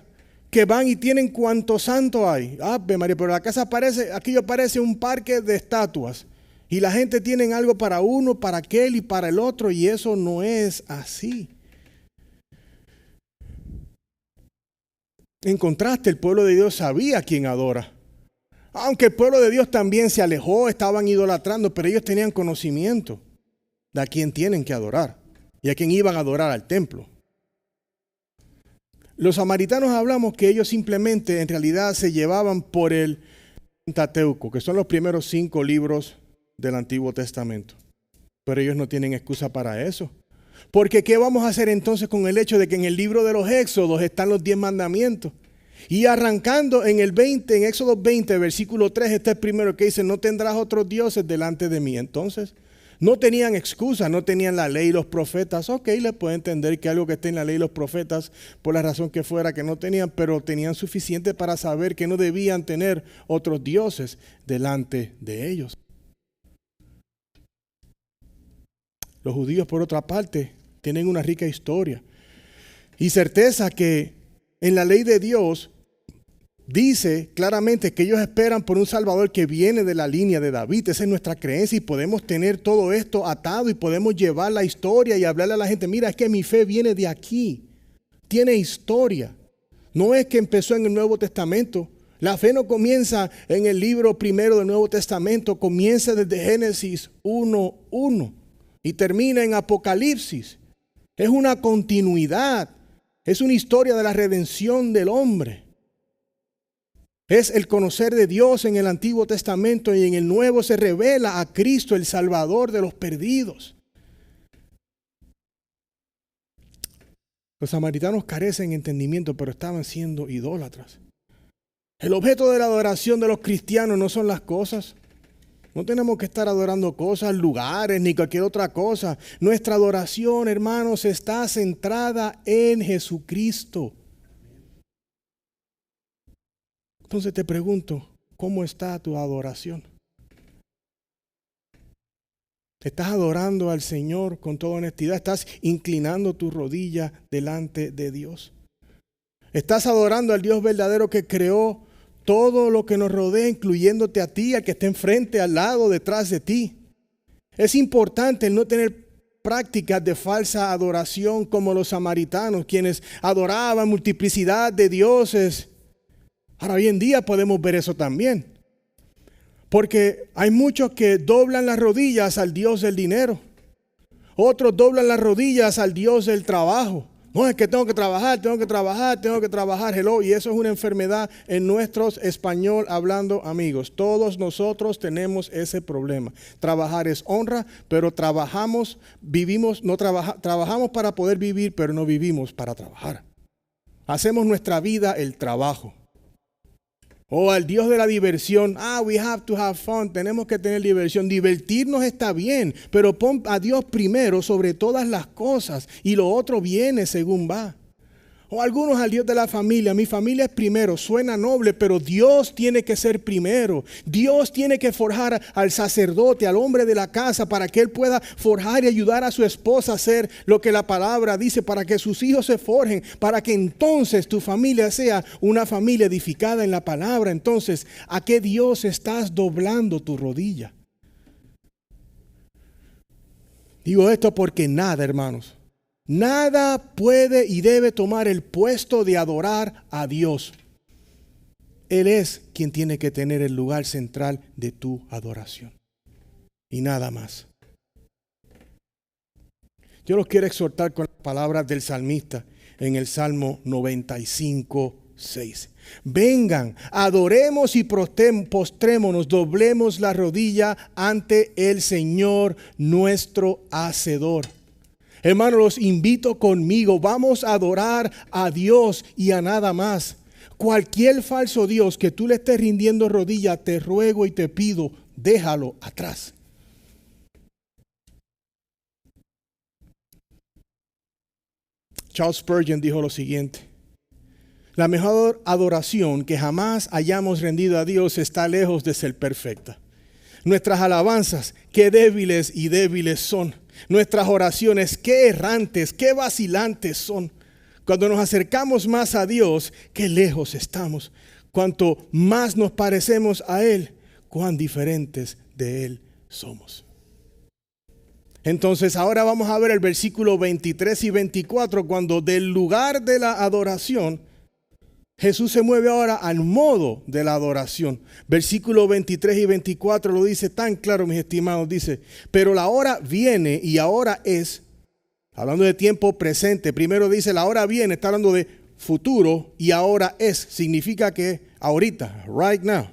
que van y tienen cuanto santo hay. Ave María, pero la casa parece, aquello parece un parque de estatuas y la gente tiene algo para uno, para aquel y para el otro y eso no es así. En contraste, el pueblo de Dios sabía a quién adora. Aunque el pueblo de Dios también se alejó, estaban idolatrando, pero ellos tenían conocimiento de a quién tienen que adorar y a quién iban a adorar al templo. Los samaritanos hablamos que ellos simplemente en realidad se llevaban por el Pentateuco, que son los primeros 5 libros del Antiguo Testamento. Pero ellos no tienen excusa para eso. Porque ¿qué vamos a hacer entonces con el hecho de que en el libro de los Éxodos están los 10 mandamientos? Y arrancando en el 20, en Éxodo 20, versículo 3, está el primero que dice, no tendrás otros dioses delante de mí. Entonces, no tenían excusa, no tenían la ley y los profetas. Ok, le puedo entender que algo que esté en la ley y los profetas, por la razón que fuera que no tenían, pero tenían suficiente para saber que no debían tener otros dioses delante de ellos. Los judíos, por otra parte, tienen una rica historia y certeza que en la ley de Dios dice claramente que ellos esperan por un Salvador que viene de la línea de David. Esa es nuestra creencia y podemos tener todo esto atado y podemos llevar la historia y hablarle a la gente, mira, es que mi fe viene de aquí, tiene historia. No es que empezó en el Nuevo Testamento. La fe no comienza en el libro primero del Nuevo Testamento, comienza desde Génesis 1:1 y termina en Apocalipsis. Es una continuidad, es una historia de la redención del hombre. Es el conocer de Dios en el Antiguo Testamento y en el Nuevo se revela a Cristo, el Salvador de los perdidos. Los samaritanos carecen de entendimiento, pero estaban siendo idólatras. El objeto de la adoración de los cristianos no son las cosas. No tenemos que estar adorando cosas, lugares, ni cualquier otra cosa. Nuestra adoración, hermanos, está centrada en Jesucristo. Entonces te pregunto, ¿cómo está tu adoración? ¿Estás adorando al Señor con toda honestidad? ¿Estás inclinando tu rodilla delante de Dios? ¿Estás adorando al Dios verdadero que creó todo lo que nos rodea, incluyéndote a ti, al que está enfrente, al lado, detrás de ti? Es importante el no tener prácticas de falsa adoración como los samaritanos, quienes adoraban multiplicidad de dioses. Ahora, hoy en día podemos ver eso también. Porque hay muchos que doblan las rodillas al Dios del dinero. Otros doblan las rodillas al Dios del trabajo. No, es que tengo que trabajar. Hello. Y eso es una enfermedad en nuestro español hablando, amigos. Todos nosotros tenemos ese problema. Trabajar es honra, pero trabajamos para poder vivir, pero no vivimos para trabajar. Hacemos nuestra vida el trabajo. O al Dios de la diversión. We have to have fun. Tenemos que tener diversión. Divertirnos está bien, pero pon a Dios primero sobre todas las cosas y lo otro viene según va. O algunos al Dios de la familia. Mi familia es primero. Suena noble, pero Dios tiene que ser primero. Dios tiene que forjar al sacerdote, al hombre de la casa, para que él pueda forjar y ayudar a su esposa a hacer lo que la palabra dice, para que sus hijos se forjen, para que entonces tu familia sea una familia edificada en la palabra. Entonces, ¿a qué Dios estás doblando tu rodilla? Digo esto porque nada, hermanos. Nada puede y debe tomar el puesto de adorar a Dios. Él es quien tiene que tener el lugar central de tu adoración. Y nada más. Yo los quiero exhortar con las palabras del salmista en el Salmo 95:6. Vengan, adoremos y postrémonos, doblemos la rodilla ante el Señor nuestro Hacedor. Hermanos, los invito conmigo. Vamos a adorar a Dios y a nada más. Cualquier falso Dios que tú le estés rindiendo rodilla, te ruego y te pido, déjalo atrás. Charles Spurgeon dijo lo siguiente: la mejor adoración que jamás hayamos rendido a Dios está lejos de ser perfecta. Nuestras alabanzas, qué débiles y débiles son. Nuestras oraciones, qué errantes, qué vacilantes son. Cuando nos acercamos más a Dios, qué lejos estamos. Cuanto más nos parecemos a Él, cuán diferentes de Él somos. Entonces ahora vamos a ver el versículo 23 y 24, cuando del lugar de la adoración, Jesús se mueve ahora al modo de la adoración. Versículo 23 y 24 lo dice tan claro, mis estimados. Dice, pero la hora viene y ahora es, hablando de tiempo presente. Primero dice la hora viene, está hablando de futuro, y ahora es, significa que ahorita, right now.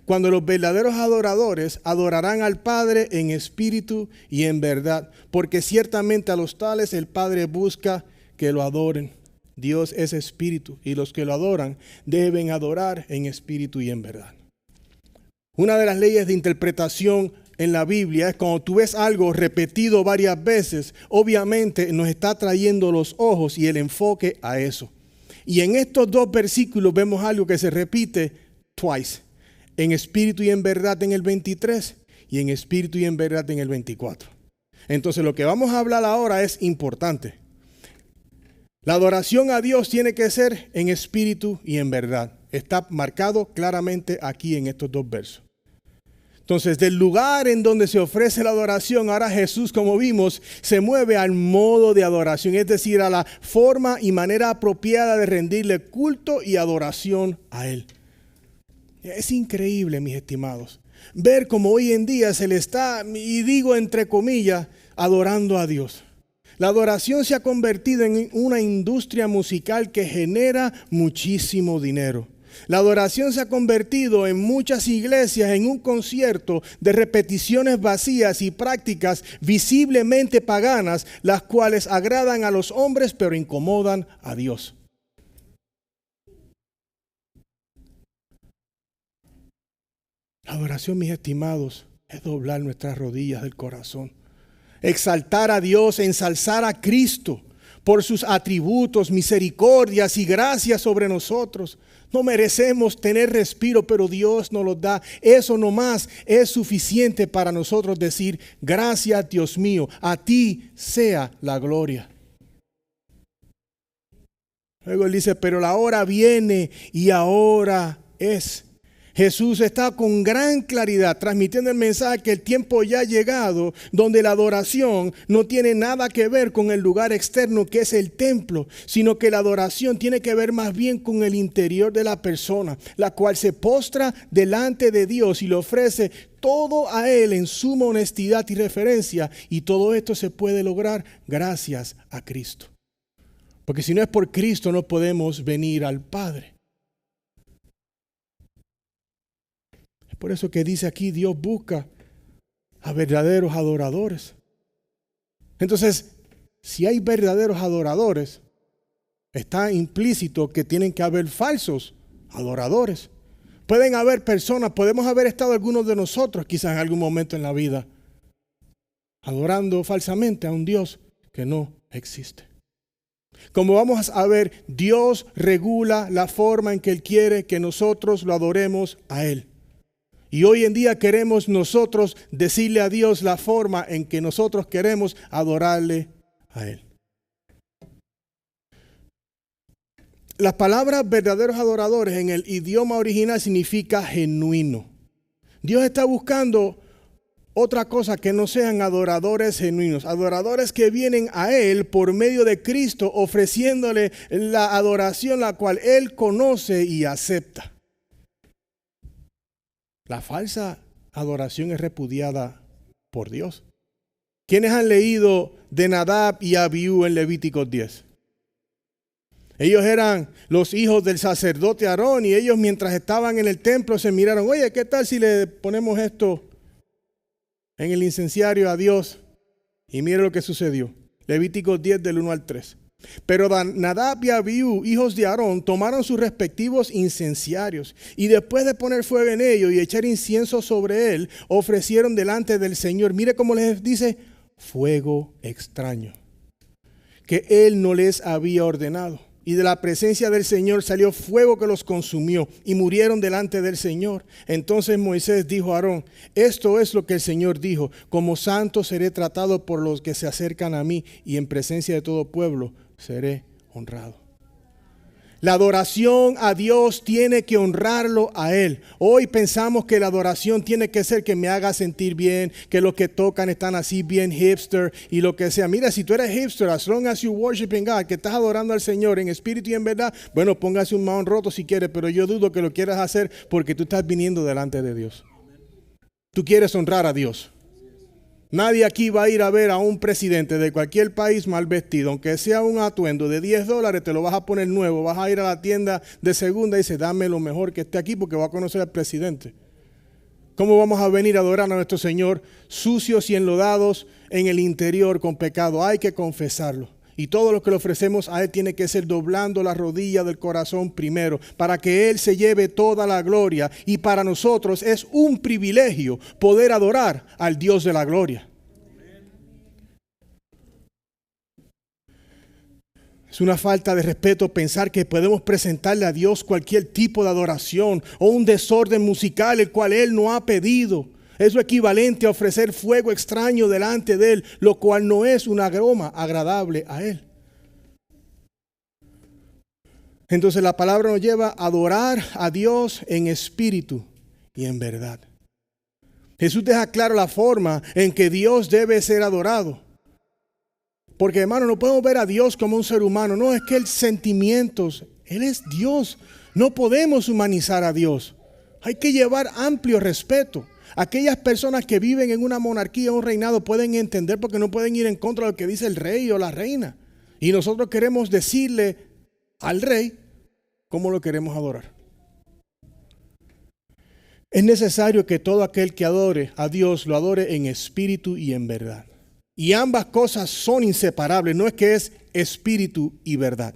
Cuando los verdaderos adoradores adorarán al Padre en espíritu y en verdad, porque ciertamente a los tales el Padre busca que lo adoren. Dios es espíritu y los que lo adoran deben adorar en espíritu y en verdad. Una de las leyes de interpretación en la Biblia es cuando tú ves algo repetido varias veces, obviamente nos está trayendo los ojos y el enfoque a eso. Y en estos dos versículos vemos algo que se repite twice, en espíritu y en verdad en el 23 y en espíritu y en verdad en el 24. Entonces lo que vamos a hablar ahora es importante. La adoración a Dios tiene que ser en espíritu y en verdad. Está marcado claramente aquí en estos dos versos. Entonces, del lugar en donde se ofrece la adoración, ahora Jesús, como vimos, se mueve al modo de adoración, es decir, a la forma y manera apropiada de rendirle culto y adoración a Él. Es increíble, mis estimados, ver cómo hoy en día se le está, y digo entre comillas, adorando a Dios. La adoración se ha convertido en una industria musical que genera muchísimo dinero. La adoración se ha convertido en muchas iglesias en un concierto de repeticiones vacías y prácticas visiblemente paganas, las cuales agradan a los hombres pero incomodan a Dios. La adoración, mis estimados, es doblar nuestras rodillas del corazón. Exaltar a Dios, ensalzar a Cristo por sus atributos, misericordias y gracias sobre nosotros. No merecemos tener respiro, pero Dios nos los da. Eso nomás es suficiente para nosotros decir, gracias Dios mío, a ti sea la gloria. Luego él dice, pero la hora viene y ahora es. Jesús está con gran claridad transmitiendo el mensaje que el tiempo ya ha llegado, donde la adoración no tiene nada que ver con el lugar externo que es el templo, sino que la adoración tiene que ver más bien con el interior de la persona, la cual se postra delante de Dios y le ofrece todo a Él en suma honestidad y reverencia, y todo esto se puede lograr gracias a Cristo. Porque si no es por Cristo no podemos venir al Padre. Por eso que dice aquí, Dios busca a verdaderos adoradores. Entonces, si hay verdaderos adoradores, está implícito que tienen que haber falsos adoradores. Pueden haber personas, podemos haber estado algunos de nosotros quizás en algún momento en la vida adorando falsamente a un Dios que no existe. Como vamos a ver, Dios regula la forma en que Él quiere que nosotros lo adoremos a Él. Y hoy en día queremos nosotros decirle a Dios la forma en que nosotros queremos adorarle a Él. Las palabras verdaderos adoradores en el idioma original significa genuino. Dios está buscando otra cosa que no sean adoradores genuinos, adoradores que vienen a Él por medio de Cristo ofreciéndole la adoración la cual Él conoce y acepta. La falsa adoración es repudiada por Dios. ¿Quiénes han leído de Nadab y Abiú en Levíticos 10? Ellos eran los hijos del sacerdote Aarón y ellos mientras estaban en el templo se miraron, oye, ¿qué tal si le ponemos esto en el incenciario a Dios? Y mire lo que sucedió. Levíticos 10 del 1 al 3. Pero Nadab y Abiú, hijos de Aarón, tomaron sus respectivos incenciarios y después de poner fuego en ellos y echar incienso sobre él, ofrecieron delante del Señor. Mire cómo les dice, fuego extraño, que él no les había ordenado. Y de la presencia del Señor salió fuego que los consumió y murieron delante del Señor. Entonces Moisés dijo a Aarón, esto es lo que el Señor dijo, como santo seré tratado por los que se acercan a mí y en presencia de todo pueblo seré honrado. La adoración a Dios tiene que honrarlo a Él. Hoy pensamos que la adoración tiene que ser que me haga sentir bien, que los que tocan están así bien hipster y lo que sea. Mira, si tú eres hipster, as long as you worshiping God, que estás adorando al Señor en espíritu y en verdad, bueno, póngase un mahón roto si quieres, pero yo dudo que lo quieras hacer porque tú estás viniendo delante de Dios. Tú quieres honrar a Dios. Nadie aquí va a ir a ver a un presidente de cualquier país mal vestido, aunque sea un atuendo de $10, te lo vas a poner nuevo, vas a ir a la tienda de segunda y dices, dame lo mejor que esté aquí porque voy a conocer al presidente. ¿Cómo vamos a venir a adorar a nuestro Señor sucios y enlodados en el interior con pecado? Hay que confesarlo. Y todo lo que le ofrecemos a Él tiene que ser doblando la rodilla del corazón primero, para que Él se lleve toda la gloria. Y para nosotros es un privilegio poder adorar al Dios de la gloria. Es una falta de respeto pensar que podemos presentarle a Dios cualquier tipo de adoración o un desorden musical el cual Él no ha pedido. Es lo equivalente a ofrecer fuego extraño delante de Él, lo cual no es un aroma agradable a Él. Entonces la palabra nos lleva a adorar a Dios en espíritu y en verdad. Jesús deja claro la forma en que Dios debe ser adorado. Porque, hermano, no podemos ver a Dios como un ser humano. No, es que Él sentimientos. Él es Dios. No podemos humanizar a Dios. Hay que llevar amplio respeto. Aquellas personas que viven en una monarquía, un reinado, pueden entender porque no pueden ir en contra de lo que dice el rey o la reina. Y nosotros queremos decirle al rey cómo lo queremos adorar. Es necesario que todo aquel que adore a Dios lo adore en espíritu y en verdad. Y ambas cosas son inseparables. No es que es espíritu y verdad.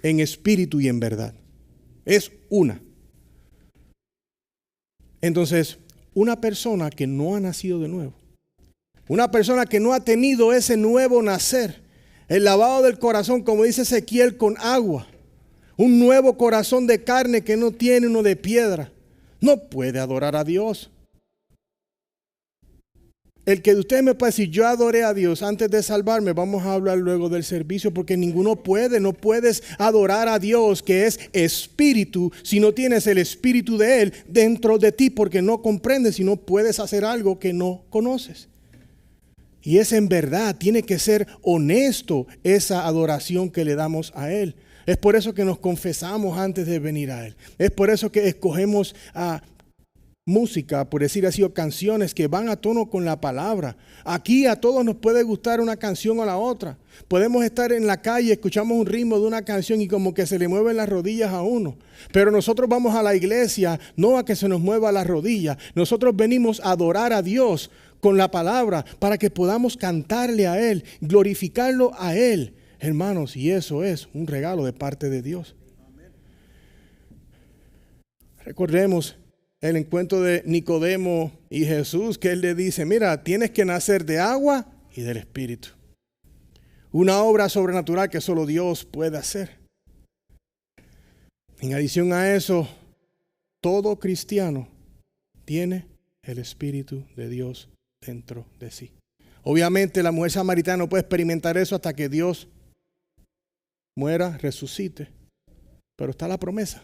En espíritu y en verdad. Es una. Entonces, una persona que no ha nacido de nuevo, una persona que no ha tenido ese nuevo nacer, el lavado del corazón, como dice Ezequiel, con agua, un nuevo corazón de carne que no tiene uno de piedra, no puede adorar a Dios. El que usted me puede decir, yo adoré a Dios antes de salvarme, vamos a hablar luego del servicio, porque ninguno puede, no puedes adorar a Dios que es espíritu si no tienes el espíritu de Él dentro de ti, porque no comprendes y no puedes hacer algo que no conoces. Y es en verdad, tiene que ser honesto esa adoración que le damos a Él. Es por eso que nos confesamos antes de venir a Él. Es por eso que escogemos música, por decir así, o canciones que van a tono con la palabra. Aquí a todos nos puede gustar una canción o la otra. Podemos estar en la calle, escuchamos un ritmo de una canción y como que se le mueven las rodillas a uno. Pero nosotros vamos a la iglesia no a que se nos mueva las rodillas. Nosotros venimos a adorar a Dios con la palabra para que podamos cantarle a Él, glorificarlo a Él. Hermanos, y eso es un regalo de parte de Dios. Recordemos el encuentro de Nicodemo y Jesús, que Él le dice, mira, tienes que nacer de agua y del Espíritu. Una obra sobrenatural que solo Dios puede hacer. En adición a eso, todo cristiano tiene el Espíritu de Dios dentro de sí. Obviamente la mujer samaritana no puede experimentar eso hasta que Dios muera, resucite. Pero está la promesa.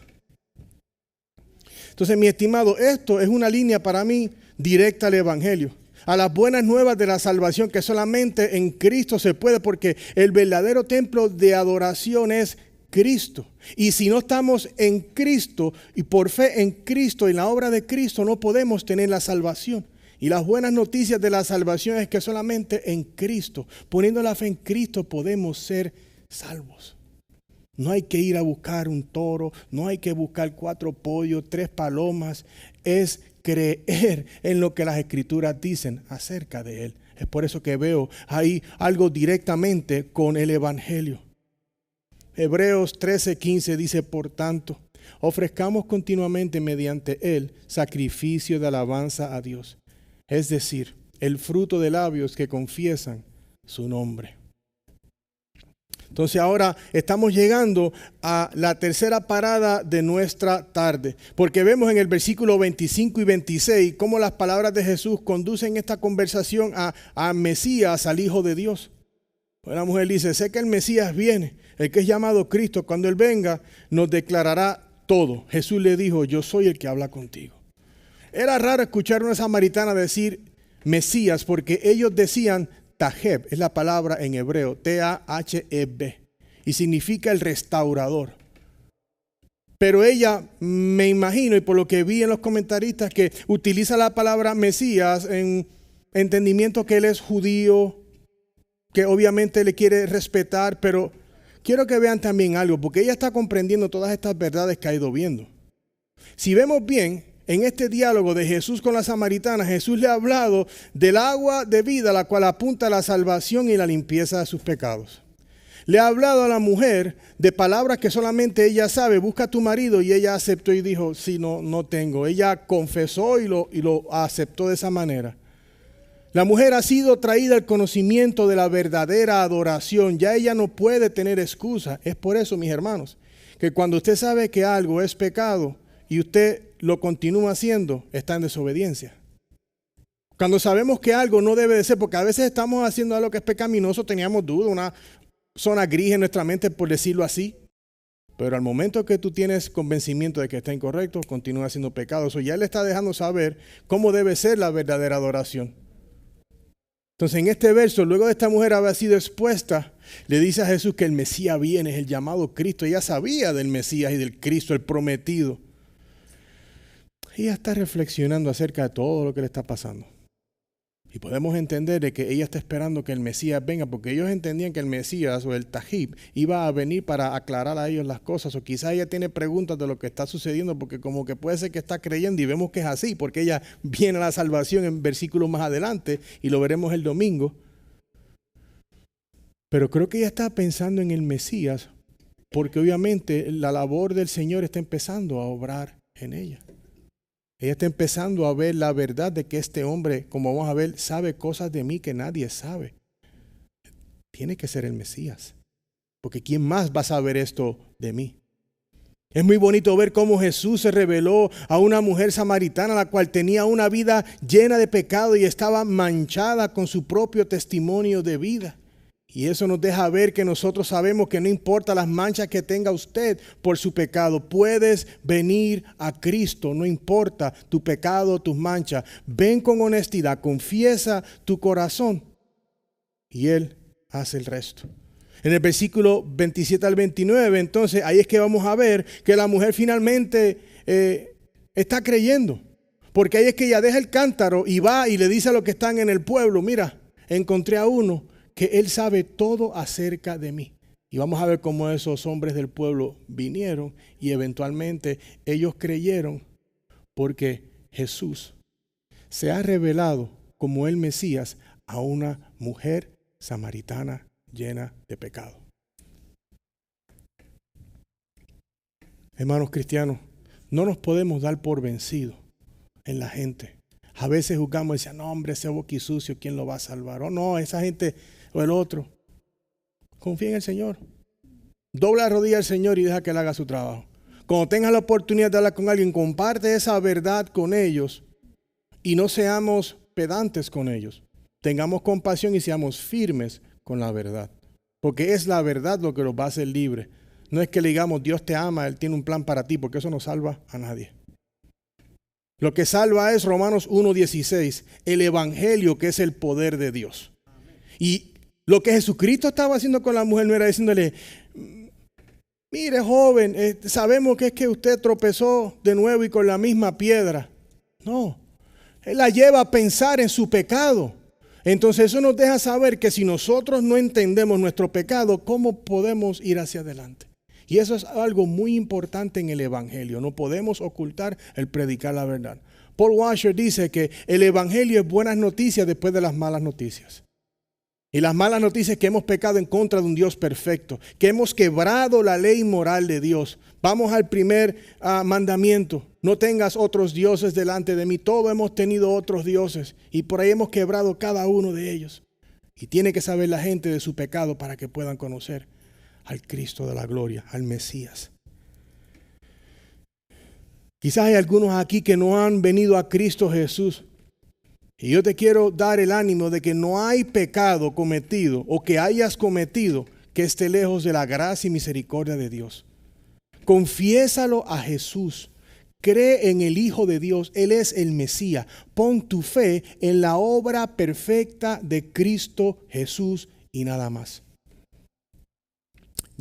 Entonces, mi estimado, esto es una línea para mí directa al Evangelio, a las buenas nuevas de la salvación que solamente en Cristo se puede, porque el verdadero templo de adoración es Cristo. Y si no estamos en Cristo y por fe en Cristo y en la obra de Cristo, no podemos tener la salvación. Y las buenas noticias de la salvación es que solamente en Cristo, poniendo la fe en Cristo, podemos ser salvos. No hay que ir a buscar un toro, no hay que buscar 4 pollos, 3 palomas. Es creer en lo que las Escrituras dicen acerca de Él. Es por eso que veo ahí algo directamente con el Evangelio. Hebreos 13:15 dice, por tanto, ofrezcamos continuamente mediante Él sacrificio de alabanza a Dios. Es decir, el fruto de labios que confiesan su nombre. Entonces ahora estamos llegando a la tercera parada de nuestra tarde, porque vemos en el versículo 25 y 26 cómo las palabras de Jesús conducen esta conversación a Mesías, al Hijo de Dios. La mujer dice, sé que el Mesías viene, el que es llamado Cristo, cuando Él venga nos declarará todo. Jesús le dijo, yo soy el que habla contigo. Era raro escuchar a una samaritana decir Mesías, porque ellos decían Taheb, es la palabra en hebreo, T-A-H-E-B, y significa el restaurador. Pero ella, me imagino, y por lo que vi en los comentaristas, que utiliza la palabra Mesías en entendimiento que él es judío, que obviamente le quiere respetar, pero quiero que vean también algo, porque ella está comprendiendo todas estas verdades que ha ido viendo. Si vemos bien, en este diálogo de Jesús con la samaritana, Jesús le ha hablado del agua de vida, la cual apunta a la salvación y la limpieza de sus pecados. Le ha hablado a la mujer de palabras que solamente ella sabe. Busca a tu marido, y ella aceptó y dijo, sí, no tengo. Ella confesó y lo aceptó de esa manera. La mujer ha sido traída al conocimiento de la verdadera adoración. Ya ella no puede tener excusa. Es por eso, mis hermanos, que cuando usted sabe que algo es pecado y usted lo continúa haciendo, está en desobediencia. Cuando sabemos que algo no debe de ser, porque a veces estamos haciendo algo que es pecaminoso, teníamos duda, una zona gris en nuestra mente, por decirlo así. Pero al momento que tú tienes convencimiento de que está incorrecto, continúa haciendo pecado. Eso ya le está dejando saber cómo debe ser la verdadera adoración. Entonces, en este verso, luego de esta mujer haber sido expuesta, le dice a Jesús que el Mesías viene, es el llamado Cristo. Ella sabía del Mesías y del Cristo, el prometido. Ella está reflexionando acerca de todo lo que le está pasando. Y podemos entender de que ella está esperando que el Mesías venga, porque ellos entendían que el Mesías o el Tajib iba a venir para aclarar a ellos las cosas. O quizás ella tiene preguntas de lo que está sucediendo, porque como que puede ser que está creyendo, y vemos que es así, porque ella viene a la salvación en versículos más adelante, y lo veremos el domingo. Pero creo que ella está pensando en el Mesías, porque obviamente la labor del Señor está empezando a obrar en ella. Ella está empezando a ver la verdad de que este hombre, como vamos a ver, sabe cosas de mí que nadie sabe. Tiene que ser el Mesías, porque ¿quién más va a saber esto de mí? Es muy bonito ver cómo Jesús se reveló a una mujer samaritana, la cual tenía una vida llena de pecado y estaba manchada con su propio testimonio de vida. Y eso nos deja ver que nosotros sabemos que no importa las manchas que tenga usted por su pecado, puedes venir a Cristo, no importa tu pecado, tus manchas. Ven con honestidad, confiesa tu corazón y Él hace el resto. En el versículo 27 al 29, entonces, ahí es que vamos a ver que la mujer finalmente está creyendo. Porque ahí es que ella deja el cántaro y va y le dice a los que están en el pueblo, mira, encontré a uno que él sabe todo acerca de mí. Y vamos a ver cómo esos hombres del pueblo vinieron y eventualmente ellos creyeron, porque Jesús se ha revelado como el Mesías a una mujer samaritana llena de pecado. Hermanos cristianos, no nos podemos dar por vencidos en la gente. A veces juzgamos y decimos, no hombre, ese boquisucio, ¿quién lo va a salvar? O no, esa gente o el otro. Confía en el Señor. Dobla la rodilla al Señor y deja que Él haga su trabajo. Cuando tengas la oportunidad de hablar con alguien, comparte esa verdad con ellos y no seamos pedantes con ellos. Tengamos compasión y seamos firmes con la verdad. Porque es la verdad lo que los va a hacer libres. No es que le digamos, Dios te ama, Él tiene un plan para ti, porque eso no salva a nadie. Lo que salva es Romanos 1:16, el evangelio que es el poder de Dios. Y lo que Jesucristo estaba haciendo con la mujer no era diciéndole, mire joven, sabemos que es que usted tropezó de nuevo y con la misma piedra. No, Él la lleva a pensar en su pecado. Entonces eso nos deja saber que si nosotros no entendemos nuestro pecado, ¿cómo podemos ir hacia adelante? Y eso es algo muy importante en el evangelio. No podemos ocultar el predicar la verdad. Paul Washer dice que el evangelio es buenas noticias después de las malas noticias. Y las malas noticias es que hemos pecado en contra de un Dios perfecto, que hemos quebrado la ley moral de Dios. Vamos al primer mandamiento, no tengas otros dioses delante de mí. Todos hemos tenido otros dioses y por ahí hemos quebrado cada uno de ellos. Y tiene que saber la gente de su pecado para que puedan conocer al Cristo de la gloria, al Mesías. Quizás hay algunos aquí que no han venido a Cristo Jesús. Y yo te quiero dar el ánimo de que no hay pecado cometido o que hayas cometido que esté lejos de la gracia y misericordia de Dios. Confiésalo a Jesús. Cree en el Hijo de Dios. Él es el Mesías. Pon tu fe en la obra perfecta de Cristo Jesús y nada más.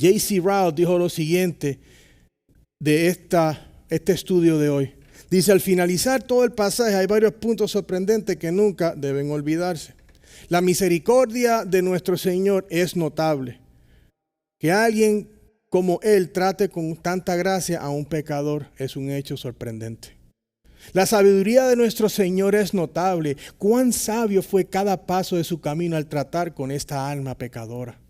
J.C. Ryle dijo lo siguiente de este estudio de hoy. Dice, al finalizar todo el pasaje hay varios puntos sorprendentes que nunca deben olvidarse. La misericordia de nuestro Señor es notable. Que alguien como Él trate con tanta gracia a un pecador es un hecho sorprendente. La sabiduría de nuestro Señor es notable. Cuán sabio fue cada paso de su camino al tratar con esta alma pecadora.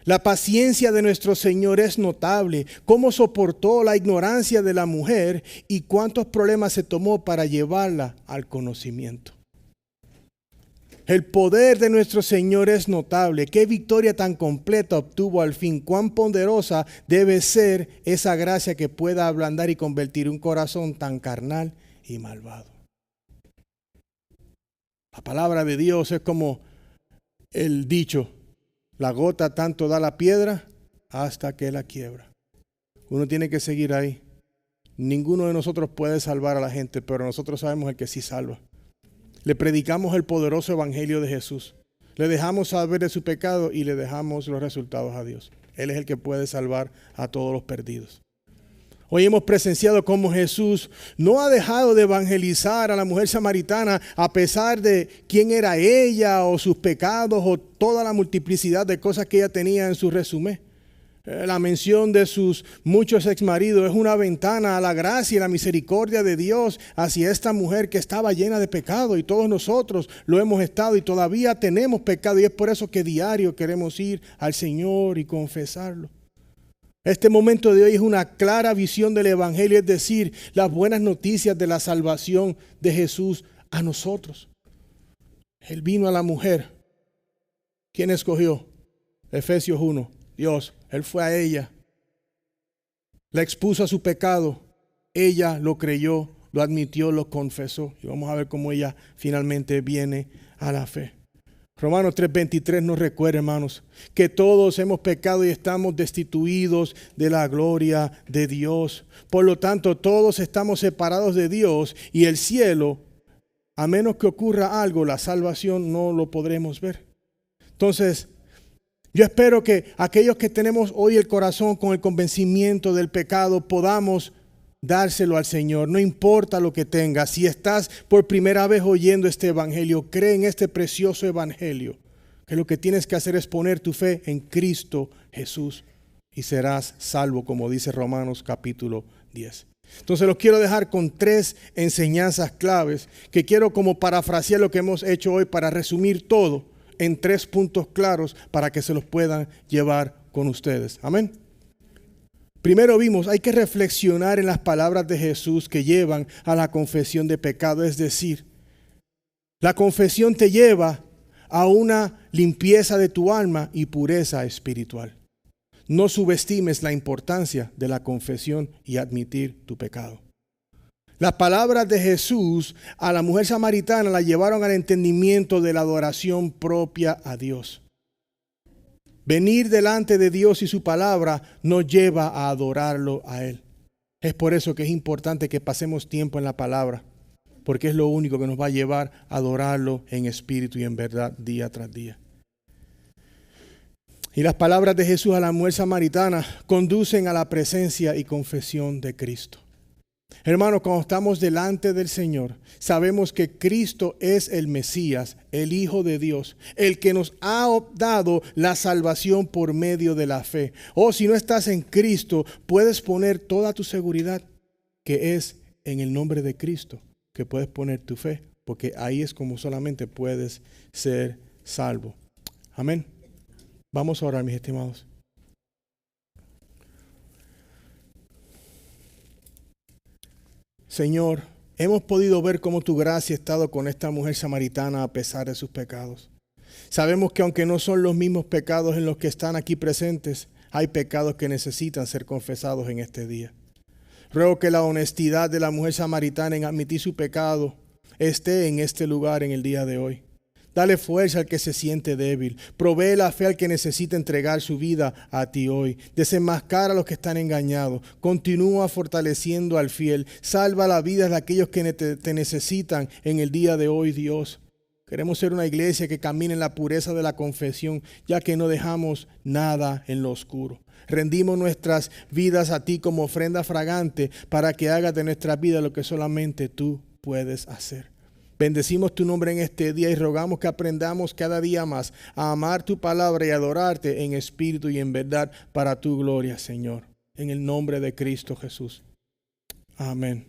La paciencia de nuestro Señor es notable. Cómo soportó la ignorancia de la mujer y cuántos problemas se tomó para llevarla al conocimiento. El poder de nuestro Señor es notable. Qué victoria tan completa obtuvo al fin. Cuán poderosa debe ser esa gracia que pueda ablandar y convertir un corazón tan carnal y malvado. La palabra de Dios es como el dicho: la gota tanto da la piedra hasta que la quiebra. Uno tiene que seguir ahí. Ninguno de nosotros puede salvar a la gente, pero nosotros sabemos el que sí salva. Le predicamos el poderoso evangelio de Jesús. Le dejamos saber de su pecado y le dejamos los resultados a Dios. Él es el que puede salvar a todos los perdidos. Hoy hemos presenciado cómo Jesús no ha dejado de evangelizar a la mujer samaritana a pesar de quién era ella o sus pecados o toda la multiplicidad de cosas que ella tenía en su resumen. La mención de sus muchos exmaridos es una ventana a la gracia y la misericordia de Dios hacia esta mujer que estaba llena de pecado, y todos nosotros lo hemos estado y todavía tenemos pecado, y es por eso que diario queremos ir al Señor y confesarlo. Este momento de hoy es una clara visión del evangelio, es decir, las buenas noticias de la salvación de Jesús a nosotros. Él vino a la mujer. ¿Quién escogió? Efesios 1. Dios. Él fue a ella. La expuso a su pecado. Ella lo creyó, lo admitió, lo confesó. Y vamos a ver cómo ella finalmente viene a la fe. Romanos 3:23 nos recuerda, hermanos, que todos hemos pecado y estamos destituidos de la gloria de Dios. Por lo tanto, todos estamos separados de Dios, y el cielo, a menos que ocurra algo, la salvación no lo podremos ver. Entonces, yo espero que aquellos que tenemos hoy el corazón con el convencimiento del pecado podamos dárselo al Señor, no importa lo que tengas. Si estás por primera vez oyendo este evangelio, cree en este precioso evangelio, que lo que tienes que hacer es poner tu fe en Cristo Jesús y serás salvo, como dice Romanos capítulo 10. Entonces los quiero dejar con 3 enseñanzas claves que quiero como parafrasear lo que hemos hecho hoy para resumir todo en 3 puntos claros para que se los puedan llevar con ustedes. Amén. Primero vimos, hay que reflexionar en las palabras de Jesús que llevan a la confesión de pecado. Es decir, la confesión te lleva a una limpieza de tu alma y pureza espiritual. No subestimes la importancia de la confesión y admitir tu pecado. Las palabras de Jesús a la mujer samaritana la llevaron al entendimiento de la adoración propia a Dios. Venir delante de Dios y su palabra nos lleva a adorarlo a Él. Es por eso que es importante que pasemos tiempo en la palabra, porque es lo único que nos va a llevar a adorarlo en espíritu y en verdad día tras día. Y las palabras de Jesús a la mujer samaritana conducen a la presencia y confesión de Cristo. Hermanos, cuando estamos delante del Señor, sabemos que Cristo es el Mesías, el Hijo de Dios, el que nos ha dado la salvación por medio de la fe. Si no estás en Cristo, puedes poner toda tu seguridad, que es en el nombre de Cristo, que puedes poner tu fe, porque ahí es como solamente puedes ser salvo. Amén. Vamos a orar, mis estimados. Señor, hemos podido ver cómo tu gracia ha estado con esta mujer samaritana a pesar de sus pecados. Sabemos que aunque no son los mismos pecados en los que están aquí presentes, hay pecados que necesitan ser confesados en este día. Ruego que la honestidad de la mujer samaritana en admitir su pecado esté en este lugar en el día de hoy. Dale fuerza al que se siente débil. Provee la fe al que necesita entregar su vida a ti hoy. Desenmascara a los que están engañados. Continúa fortaleciendo al fiel. Salva la vida de aquellos que te necesitan en el día de hoy, Dios. Queremos ser una iglesia que camine en la pureza de la confesión, ya que no dejamos nada en lo oscuro. Rendimos nuestras vidas a ti como ofrenda fragante para que hagas de nuestras vidas lo que solamente tú puedes hacer. Bendecimos tu nombre en este día y rogamos que aprendamos cada día más a amar tu palabra y adorarte en espíritu y en verdad para tu gloria, Señor. En el nombre de Cristo Jesús. Amén.